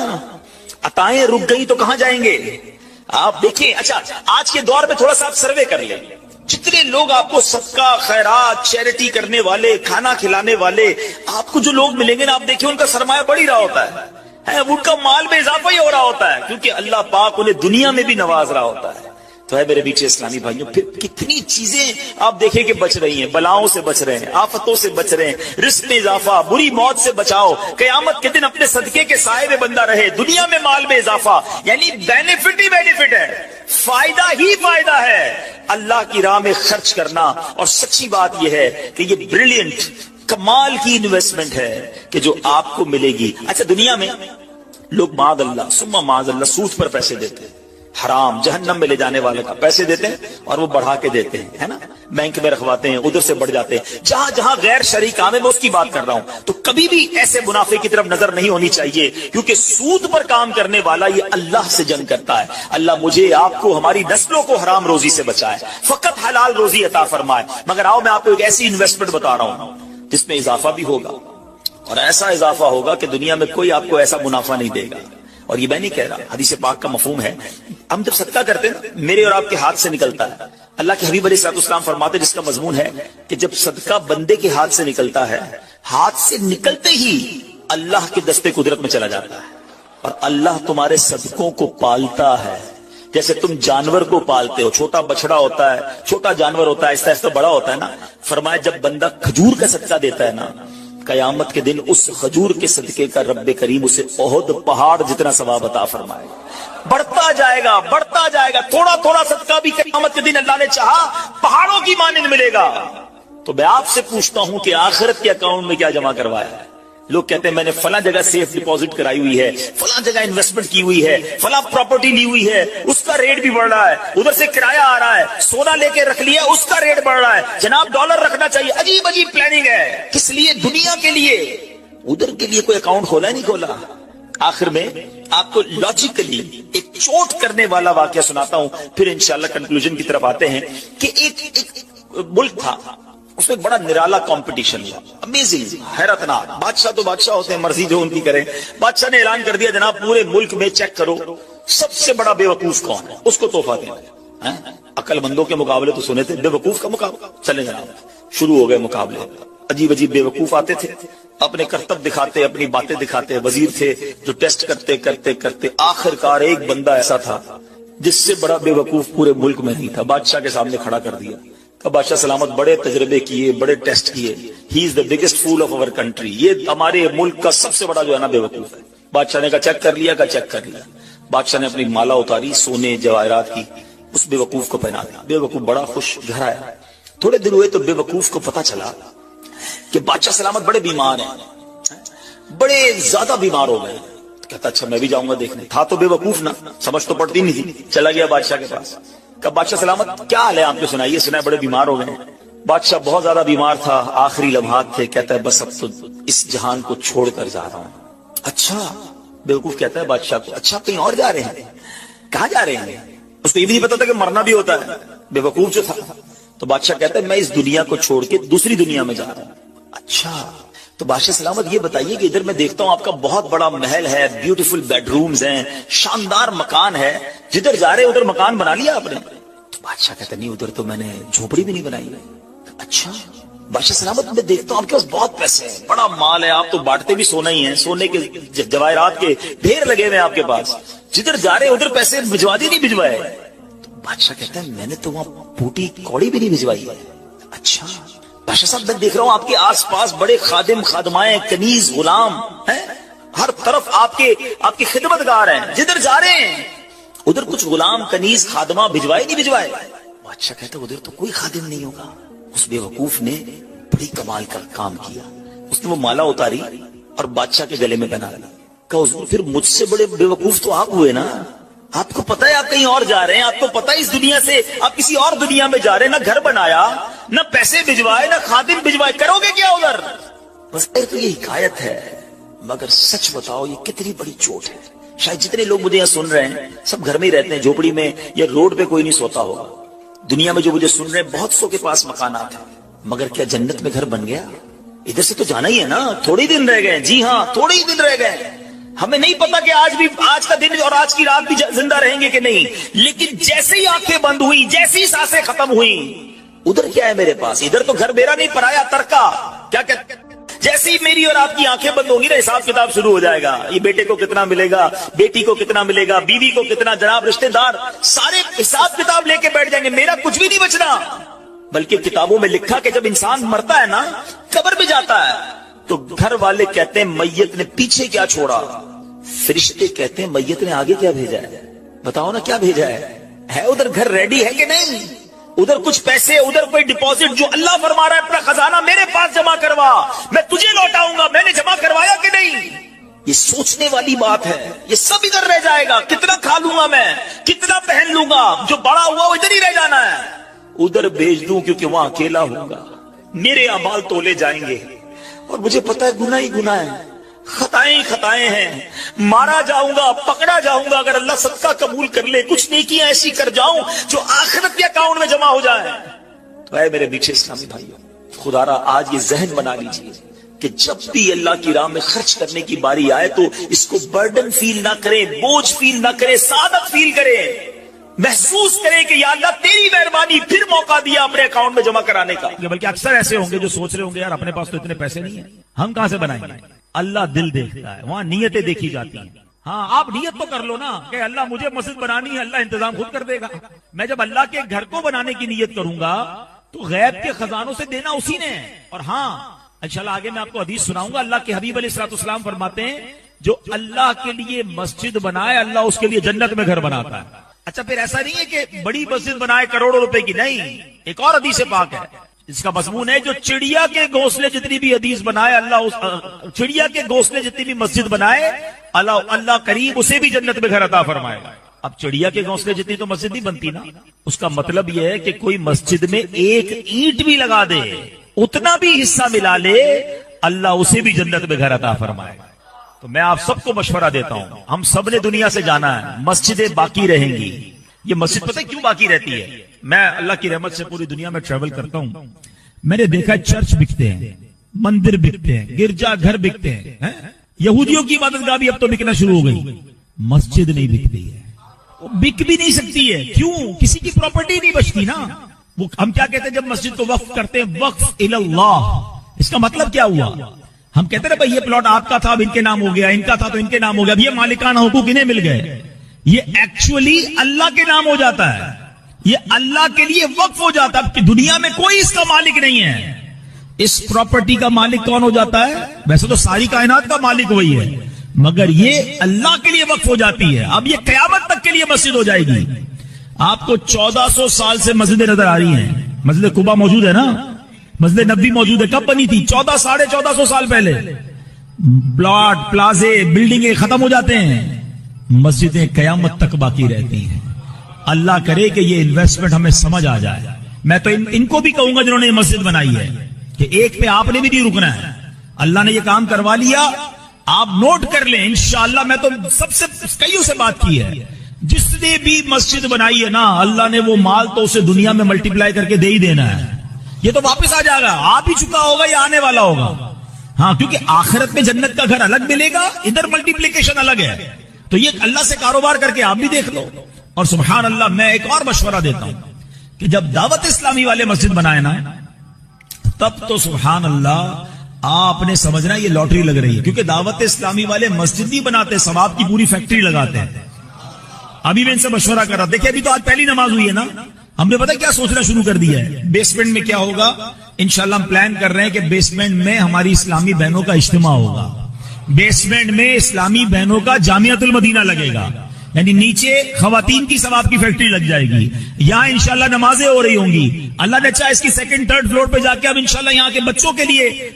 عطائیں رک گئی تو کہاں جائیں گے آپ؟ دیکھیں. اچھا آج کے دور میں تھوڑا سا آپ سروے کر لیں, جتنے لوگ آپ کو صدقہ خیرات چیریٹی کرنے والے, کھانا کھلانے والے, آپ کو جو لوگ ملیں گے نا, آپ دیکھیں ان کا سرمایہ بڑھ ہی رہا ہوتا ہے. ہے، ان کا مال میں اضافہ ہی ہو رہا ہوتا ہے، کیونکہ اللہ پاک انہیں دنیا میں بھی نواز رہا ہوتا ہے۔ تو ہے میرے میٹھے اسلامی بھائیوں، پھر کتنی چیزیں آپ دیکھیں کہ بچ رہی ہیں، بلاؤں سے بچ رہے ہیں، آفتوں سے بچ رہے ہیں، رزق میں اضافہ، بری موت سے بچاؤ، قیامت کے دن اپنے صدقے کے سائے میں بندہ رہے، دنیا میں مال میں اضافہ، یعنی بینیفٹ ہی بینیفٹ ہے، فائدہ ہی فائدہ ہے اللہ کی راہ میں خرچ کرنا۔ اور سچی بات یہ ہے کہ یہ بریلینٹ کمال کی انویسٹمنٹ ہے کہ جو آپ کو ملے گی۔ اچھا، دنیا میں لوگ معاذ اللہ ثم معاذ اللہ سود پر پیسے دیتے ہیں، حرام جہنم میں لے جانے والے کا پیسے دیتے ہیں اور وہ بڑھا کے دیتے ہیں، ہے نا، بینک میں رکھواتے ہیں، ادھر سے بڑھ جاتے ہیں، جہاں جہاں غیر شرعی کام ہے میں اس کی بات کر رہا ہوں۔ تو کبھی بھی ایسے منافع کی طرف نظر نہیں ہونی چاہیے، کیونکہ سود پر کام کرنے والا یہ اللہ سے جنگ کرتا ہے۔ اللہ مجھے، آپ کو، ہماری نسلوں کو حرام روزی سے بچائے، فقط حلال روزی عطا فرمائے۔ مگر آؤ میں آپ کو ایک ایسی انویسٹمنٹ بتا رہا ہوں جس میں اضافہ بھی ہوگا، اور ایسا اضافہ ہوگا کہ دنیا میں کوئی آپ کو ایسا منافع نہیں دے گا۔ اور یہ میں نہیں کہہ رہا، حدیث پاک کا مفہوم ہے، ہم جب صدقہ کرتے ہیں میرے اور آپ کے ہاتھ سے نکلتا ہے، اللہ کے حبیب علیہ الصلوۃ والسلام فرماتے ہیں، جس کا مضمون ہے کہ جب صدقہ بندے کے ہاتھ سے نکلتا ہے، ہاتھ سے نکلتے ہی اللہ کے دستے قدرت میں چلا جاتا ہے، اور اللہ تمہارے صدقوں کو پالتا ہے جیسے تم جانور کو پالتے ہو۔ چھوٹا بچڑا ہوتا ہے، چھوٹا جانور ہوتا ہے، آہستہ آہستہ بڑا ہوتا ہے نا۔ فرمایا جب بندہ کھجور کا صدقہ دیتا ہے نا، قیامت کے دن اس کھجور کے صدقے کا رب کریم اسے احد پہاڑ جتنا ثواب عطا فرمائے، بڑھتا جائے گا، بڑھتا جائے گا، تھوڑا تھوڑا صدقہ بھی قیامت کے دن اللہ نے چاہا پہاڑوں کی مانند ملے گا۔ تو میں آپ سے پوچھتا ہوں کہ آخرت کے اکاؤنٹ میں کیا جمع کروایا ہے؟ لوگ کہتے ہیں میں نے فلاں جگہ سیف ڈپازٹ کرائی ہوئی ہے، فلاں جگہ انویسٹمنٹ کی ہوئی ہے، فلاں پراپرٹی لی ہوئی ہے، اس کا ریٹ بھی بڑھ رہا ہے، ادھر سے کرایہ آ رہا ہے، سونا لے کے رکھ لیا اس کا ریٹ بڑھ رہا ہے، جناب ڈالر رکھنا چاہیے، عجیب عجیب پلاننگ ہے، کس لیے؟ دنیا کے لیے۔ ادھر کے لیے کوئی اکاؤنٹ کھولا نہیں کھولا۔ آخر میں آپ کو لاجیکلی ایک چوٹ کرنے والا واقعہ سناتا ہوں، پھر انشاءاللہ کنکلوژن کی طرف آتے ہیں کہ ایک ملک تھا، اس میں بڑا نرالا کمپٹیشن ہوا، امیزنگ، حیرت ناک۔ بادشاہ تو بادشاہ ہوتے ہیں، مرضی جو ان کی کریں۔ بادشاہ نے اعلان کر دیا جناب پورے ملک میں چیک کرو سب سے بڑا بے وقوف کون ہے، اس کو تحفہ دیں۔ عقل مندوں کے مقابلے تو سنے تھے، بے وقوف کا مقابلہ، چلے جناب شروع ہو گئے مقابلے۔ عجیب عجیب بے وقوف آتے تھے، اپنے کرتب دکھاتے، اپنی باتیں دکھاتے۔ وزیر تھے جو ٹیسٹ کرتے کرتے کرتے آخر کار ایک بندہ ایسا تھا جس سے بڑا بے وقوف پورے ملک میں نہیں تھا، بادشاہ کے سامنے کھڑا کر دیا۔ بادشاہ سلامت بڑے تجربے کیے، بڑے ٹیسٹ کیے، he is the biggest fool of our country, یہ ہمارے ملک کا سب سے بڑا جو ہے نا بے وقوف ہے۔ بادشاہ نے کہا چیک کر لیا، کہا چیک کر لیا۔ بادشاہ نے اپنی مالا اتاری سونے جواہرات کی، اس بے وقوف کو پہنا دیا۔ بے وقوف بڑا خوش، گھر آیا۔ تھوڑے دن ہوئے تو بے وقوف کو پتا چلا کہ بادشاہ سلامت بڑے بیمار ہیں، بڑے زیادہ بیمار ہو گئے۔ کہتا اچھا میں بھی جاؤں گا دیکھنے۔ تھا تو بے وقوف نا، سمجھ تو پڑتی نہیں تھی، چلا گیا بادشاہ کے پاس۔ کہ بادشاہ سلامت کیا حال ہے آپ کو سنائیے، سنا ہے بڑے بیمار ہو گئے۔ بادشاہ بہت زیادہ بیمار تھا، آخری لمحات تھے، کہتا ہے بس اب تو اس جہان کو چھوڑ کر جا رہا ہوں۔ اچھا، بیوقوف کہتا ہے بادشاہ کو اچھا کہیں اور جا رہے ہیں؟ کہاں جا رہے ہیں؟ اس کو یہ بھی نہیں پتا تھا کہ مرنا بھی ہوتا ہے، بیوقوف جو تھا۔ تو بادشاہ کہتا ہے میں اس دنیا کو چھوڑ کے دوسری دنیا میں جا رہا ہوں۔ اچھا، تو بادشاہ سلامت یہ بتائیے کہ ادھر میں دیکھتا ہوں آپ کا بہت بڑا محل ہے، بیوٹیفل بیڈ رومز ہیں، شاندار مکان ہے، جدھر جا رہے ادھر مکان بنا لیا آپ نے؟ تو بادشاہ کہتا نہیں ادھر تو میں نے جھوپڑی بھی نہیں بنائی۔ اچھا، بادشاہ سلامت میں دیکھتا ہوں آپ کے پاس بہت پیسے ہیں، بڑا مال ہے، آپ تو بانٹتے بھی سونا ہی ہیں، سونے کے جواہرات کے ڈھیر لگے ہوئے آپ کے پاس، جدھر جا رہے ادھر پیسے بھجوا دی نہیں بھجوائے؟ تو بادشاہ کہتا ہے میں نے تو وہاں بوٹی کوڑی بھی نہیں بھجوائی۔ اچھا بادشاہ صاحب میں دیکھ رہا ہوں آپ کے آس پاس بڑے خادم خادمائیں، کنیز غلام ہیں، ہر طرف آپ کے خدمت گار ہیں، جدھر جا رہے ہیں ادھر کچھ غلام کنیز خادمہ بھجوائے نہیں بھجوائے؟ بادشاہ کہتا ہے ادھر تو کوئی خادم نہیں ہوگا۔ اس بے وقوف نے بڑی کمال کا کام کیا، اس نے وہ مالا اتاری اور بادشاہ کے گلے میں پہنا لی۔ کہا حضور پھر مجھ سے بڑے بے وقوف تو آپ ہوئے نا، آپ کو پتا ہے آپ کہیں اور جا رہے ہیں، آپ کو پتا ہے اس دنیا سے آپ کسی اور دنیا میں جا رہے ہیں، نہ گھر بنایا، نہ پیسے بھجوائے، نہ خادم بھجوائے، کرو گے کیا ادھر؟ بس تو یہ حکایت ہے، مگر سچ بتاؤ یہ کتنی بڑی چوٹ ہے۔ شاید جتنے لوگ مجھے یہاں سن رہے ہیں سب گھر میں ہی رہتے ہیں، جھوپڑی میں یا روڈ پہ کوئی نہیں سوتا ہوگا۔ دنیا میں جو مجھے سن رہے ہیں بہت سو کے پاس مکانات ہیں، مگر کیا جنت میں گھر بن گیا؟ ادھر سے تو جانا ہی ہے نا، تھوڑی دن رہ گئے۔ جی ہاں تھوڑے ہی دن رہ گئے، ہمیں نہیں پتا کہ آج کا دن اور آج کی رات بھی زندہ رہیں گے کہ نہیں، لیکن جیسے ہی آنکھیں بند ہوئی، جیسے ہی سانسیں ختم ہوئی، ادھر کیا ہے میرے پاس؟ ادھر تو گھر میرا نہیں، پرایا ترکا۔ کیا جیسے ہی میری اور آپ کی آنکھیں بند ہوں گی نا حساب کتاب شروع ہو جائے گا. یہ بیٹے کو کتنا ملے گا, بیٹی کو کتنا ملے گا, بیوی کو کتنا, جناب رشتہ دار سارے حساب کتاب لے کے بیٹھ جائیں گے. میرا کچھ بھی نہیں بچنا. بلکہ کتابوں میں لکھا کہ جب انسان مرتا ہے نا, قبر میں جاتا ہے, تو گھر والے کہتے ہیں میت نے پیچھے کیا چھوڑا, فرشتے کہتے ہیں میت نے آگے کیا بھیجا ہے. بتاؤ نا کیا بھیجا ہے ادھر گھر ریڈی ہے کہ نہیں, ادھر کچھ پیسے, ادھر کوئی ڈپوزٹ, جو اللہ فرما رہا ہے اپنا خزانہ میرے پاس جمع کروا, میں تجھے لوٹاؤں گا, میں نے جمع کروایا کہ نہیں. یہ سوچنے والی بات ہے. یہ سب ادھر رہ جائے گا. کتنا کھا لوں گا میں, کتنا پہن لوں گا, جو بڑا ہوا وہ ادھر ہی رہ جانا ہے. ادھر بھیج دوں کیونکہ وہاں اکیلا ہوں گا. میرے اعمال تولے جائیں گے اور مجھے پتا ہے گناہ ہی گناہ ہے, خطائیں خطائیں ہیں. مارا جاؤں گا, پکڑا جاؤں گا, اگر اللہ صدقہ قبول کر لے, کچھ نیکیاں ایسی کر جاؤں جو آخرت کے اکاؤنٹ میں جمع ہو جائے. تو اے میرے میٹھے اسلامی بھائیوں, خدا را آج یہ ذہن بنا لیجیے کہ جب بھی اللہ کی راہ میں خرچ کرنے کی باری آئے تو اس کو برڈن فیل نہ کرے, بوجھ فیل نہ کرے, سعادت فیل کرے, محسوس کرے کہ یا اللہ تیری مہربانی, پھر موقع دیا اپنے اکاؤنٹ میں جمع کرانے کا. بلکہ اکثر ایسے ہوں گے جو سوچ رہے ہوں گے یار اپنے پاس تو اتنے پیسے نہیں ہیں, ہم کہاں سے بنائیں گے. اللہ دل دیکھتا ہے, وہاں نیتیں دیکھی جاتی ہیں. ہاں آپ نیت تو کر لو نا کہ اللہ مجھے مسجد بنانی ہے, اللہ انتظام خود کر دے گا. میں جب اللہ کے گھر کو بنانے کی نیت کروں گا تو غیب کے خزانوں سے دینا اسی نے ہے. اور ہاں انشاءاللہ آگے میں آپ کو حدیث سناؤں گا. اللہ کے حبیب علیہ الصلوۃ والسلام فرماتے ہیں جو اللہ کے لیے مسجد بنائے اللہ اس کے لیے جنت میں گھر بناتا ہے. اچھا پھر ایسا نہیں ہے کہ بڑی مسجد بنائے کروڑوں روپے کی, نہیں. ایک اور حدیث پاک ہے اس کا مضمون ہے جو چڑیا کے گھونسلے جتنی بھی حدیث بنائے اللہ چڑیا کے گھونسلے جتنی بھی مسجد بنائے اللہ کریم اسے بھی جنت میں گھر عطا فرمائے گا. اب چڑیا کے گھونسلے جتنی تو مسجد نہیں بنتی نا. اس کا مطلب یہ ہے کہ کوئی مسجد میں ایک اینٹ بھی لگا دے, اتنا بھی حصہ ملا لے, اللہ اسے بھی جنت میں گھر عطا فرمائے. تو میں آپ سب کو مشورہ دیتا ہوں, ہم سب نے دنیا سے جانا ہے, مسجدیں باقی رہیں گی. یہ مسجد پتہ کیوں باقی رہتی ہے؟ میں اللہ کی رحمت سے پوری دنیا میں ٹریول کرتا ہوں, میں نے دیکھا چرچ بکتے ہیں, مندر بکتے ہیں, گرجا گھر بکتے ہیں, یہودیوں کی عبادت گاہ بھی اب تو بکنا شروع ہو گئی. مسجد نہیں بکتی ہے, وہ بک بھی نہیں سکتی ہے. کیوں؟ کسی کی پراپرٹی نہیں بچتی نا. وہ ہم کیا کہتے ہیں جب مسجد کو وقف کرتے ہیں, وقف اللہ. اس کا مطلب کیا ہوا؟ ہم کہتے ہیں بھائی یہ پلاٹ آپ کا تھا اب ان کے نام ہو گیا, ان کا تھا تو ان کے نام ہو گیا, اب یہ مالکانہ حقوق انہیں مل گئے. یہ ایکچولی اللہ کے نام ہو جاتا ہے, یہ اللہ کے لیے وقف ہو جاتا ہے. دنیا میں کوئی اس کا مالک نہیں ہے. اس پراپرٹی کا مالک کون ہو جاتا ہے؟ ویسے تو ساری کائنات کا مالک وہی ہے, مگر یہ اللہ کے لیے وقف ہو جاتی ہے. اب یہ قیامت تک کے لیے مسجد ہو جائے گی. آپ کو 1400 سال سے مسجدیں نظر آ رہی ہیں. مسجد قباء موجود ہے نا, مسجد نبوی موجود ہے. کب بنی تھی؟ 1400 سال پہلے. پلاٹ, پلازے, بلڈنگیں ختم ہو جاتے ہیں, مسجدیں قیامت تک باقی رہتی ہیں. اللہ کرے کہ یہ انویسٹمنٹ ہمیں سمجھ آ جائے. میں تو ان کو بھی کہوں گا جنہوں نے مسجد بنائی ہے کہ ایک پہ آپ نے بھی نہیں رکنا ہے. اللہ نے یہ کام کروا لیا, آپ نوٹ کر لیں. انشاءاللہ میں تو سب سے کئیوں سے بات کی ہے, جس نے بھی مسجد بنائی ہے نا, اللہ نے وہ مال تو اسے دنیا میں ملٹی پلائی کر کے دے ہی دینا ہے. یہ تو واپس آ جائے گا, آ بھی چکا ہوگا یا آنے والا ہوگا. ہاں, کیونکہ آخرت میں جنت کا گھر الگ ملے گا, ادھر ملٹیپلیکیشن الگ ہے. تو یہ اللہ سے کاروبار کر کے آپ بھی دیکھ لو. اور سبحان اللہ, میں ایک اور مشورہ دیتا ہوں کہ جب دعوت اسلامی والے مسجد بنائے نا, تب تو سبحان اللہ آپ نے سمجھنا یہ لاٹری لگ رہی ہے. کیونکہ دعوت اسلامی والے مسجد نہیں بناتے, ثواب کی پوری فیکٹری لگاتے ہیں. ابھی میں ان سے مشورہ کر رہا, دیکھیں ابھی تو آج پہلی نماز ہوئی ہے نا, ہم نے پتہ کیا سوچنا شروع کر دیا ہے, بیسمنٹ میں کیا ہوگا. انشاءاللہ ہم پلان کر رہے ہیں کہ بیسمنٹ میں ہماری اسلامی بہنوں کا اجتماع ہوگا. بیسمنٹ میں اسلامی بہنوں کا جامعۃ المدینہ لگے گا, یعنی نیچے خواتین کی ثواب کی فیکٹری لگ جائے گی. یہاں انشاءاللہ نمازیں ہو رہی ہوں گی. اللہ نے چاہا اس کی سیکنڈ تھرڈ فلور پہ جا کے اب انشاءاللہ یہاں کے بچوں کے لیے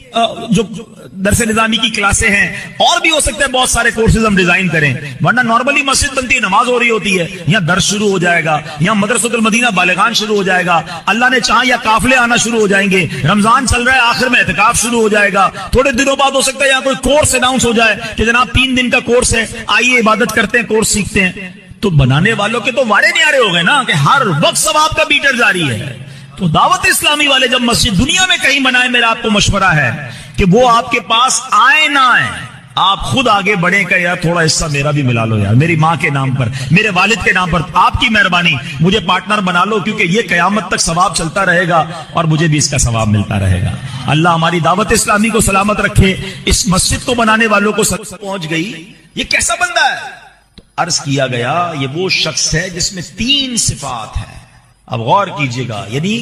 جو درس نظامی کی کلاسیں ہیں, اور بھی ہو سکتا ہے بہت سارے کورسز ہم ڈیزائن کریں. ورنہ نارملی مسجد بنتی ہے, نماز ہو رہی ہوتی ہے, یہاں درس شروع ہو جائے گا, یہاں مدرسۃ المدینہ بالغان شروع ہو جائے گا. اللہ نے چاہا یا قافلے آنا شروع ہو جائیں گے. رمضان چل رہا ہے, آخر میں اعتکاف شروع ہو جائے گا. تھوڑے دنوں بعد ہو سکتا ہے یہاں کوئی کورس اناؤنس ہو جائے کہ جناب 3 دن کا کورس ہے, آئیے عبادت کرتے ہیں, کورس سیکھتے ہیں. تو بنانے والوں کے تو وارے نیارے ہو گئے نا کہ ہر وقت ثواب کا بیٹر جاری ہے. تو دعوت اسلامی والے جب مسجد دنیا میں کہیں بنائے, میرا آپ کو مشورہ ہے کہ وہ آپ کے پاس آئے نہ آئے, آپ خود آگے بڑھیں کہ یار تھوڑا حصہ میرا بھی ملا لو یار، میری ماں کے نام پر، میرے والد کے نام پر، آپ کی مہربانی مجھے پارٹنر بنا لو، کیونکہ یہ قیامت تک ثواب چلتا رہے گا اور مجھے بھی اس کا ثواب ملتا رہے گا۔ اللہ ہماری دعوت اسلامی کو سلامت رکھے، اس مسجد کو بنانے والوں کو پہنچ گئی، یہ کیسا بندہ ہے؟ تو عرض کیا گیا یہ وہ شخص ہے جس میں 3 صفات ہیں۔ اب غور کیجئے گا، یعنی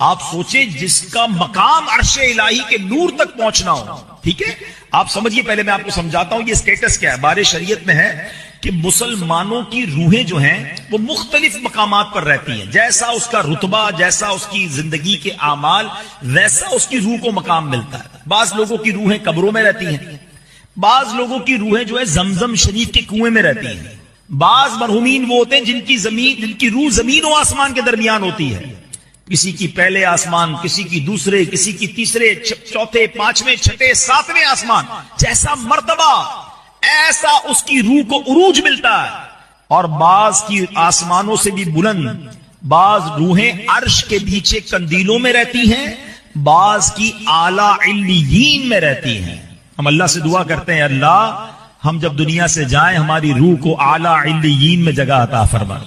آپ سوچیں جس کا مقام عرش الہی کے نور تک پہنچنا ہو، ٹھیک ہے؟ آپ سمجھیے، پہلے میں آپ کو سمجھاتا ہوں یہ سٹیٹس کیا ہے۔ بارے شریعت میں ہے کہ مسلمانوں کی روحیں جو ہیں وہ مختلف مقامات پر رہتی ہیں، جیسا اس کا رتبہ، جیسا اس کی زندگی کے اعمال، ویسا اس کی روح کو مقام ملتا ہے۔ بعض لوگوں کی روحیں قبروں میں رہتی ہیں، بعض لوگوں کی روحیں جو ہے زمزم شریف کے کنویں میں رہتی ہیں، بعض مرحومین وہ ہوتے ہیں جن کی روح زمین و آسمان کے درمیان ہوتی ہے، کسی کی پہلے آسمان، کسی کی دوسرے، کسی کی تیسرے، چوتھے، پانچویں، چھٹے، ساتویں آسمان، جیسا مرتبہ ایسا اس کی روح کو عروج ملتا ہے۔ اور بعض کی آسمانوں سے بھی بلند، بعض روحیں عرش کے نیچے قندیلوں میں رہتی ہیں، بعض کی اعلیٰ علیین میں رہتی ہیں۔ ہم اللہ سے دعا کرتے ہیں اللہ ہم جب دنیا سے جائیں ہماری روح کو اعلیٰ علیین میں جگہ عطا فرما۔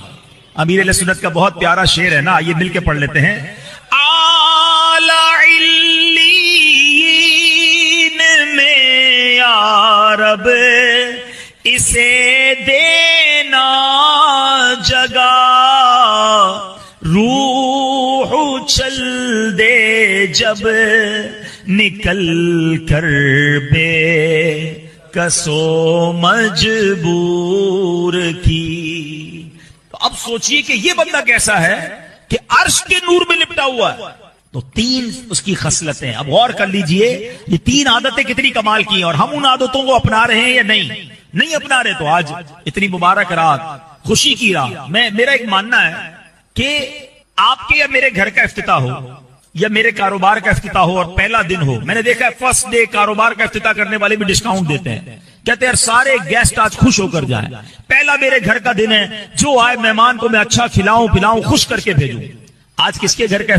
امیر اہل سنت کا بہت پیارا شعر ہے نا، آئیے مل کے پڑھ لیتے ہیں۔ اعلیٰ علیین میں یا رب اسے دینا جگہ، روح چل دے جب نکل کر بے کسو مجبور کی۔ تو اب سوچئے کہ یہ بندہ کیسا ہے کہ عرش کے نور میں لپٹا ہوا ہے۔ تو 3 اس کی خصلتیں، اب غور کر لیجئے یہ 3 عادتیں کتنی کمال کی ہیں، اور ہم ان عادتوں کو اپنا رہے ہیں یا نہیں اپنا رہے۔ تو آج اتنی مبارک رات، خوشی کی رات، میرا ایک ماننا ہے کہ آپ کے یا میرے گھر کا افتتاح ہو یا میرے کاروبار کا افتتاح ہو اور پہلا دن ہو، میں نے دیکھا ہے فرسٹ ڈے کاروبار کا افتتاح کرنے والے بھی ڈسکاؤنٹ دیتے ہیں، کہتے ہیں سارے گیسٹ آج خوش ہو کر جائیں، پہلا میرے گھر کا دن ہے، جو آئے مہمان کو میں اچھا کھلاؤں پلاؤں، خوش کر کے بھیجوں۔ آج کس کے گھر کا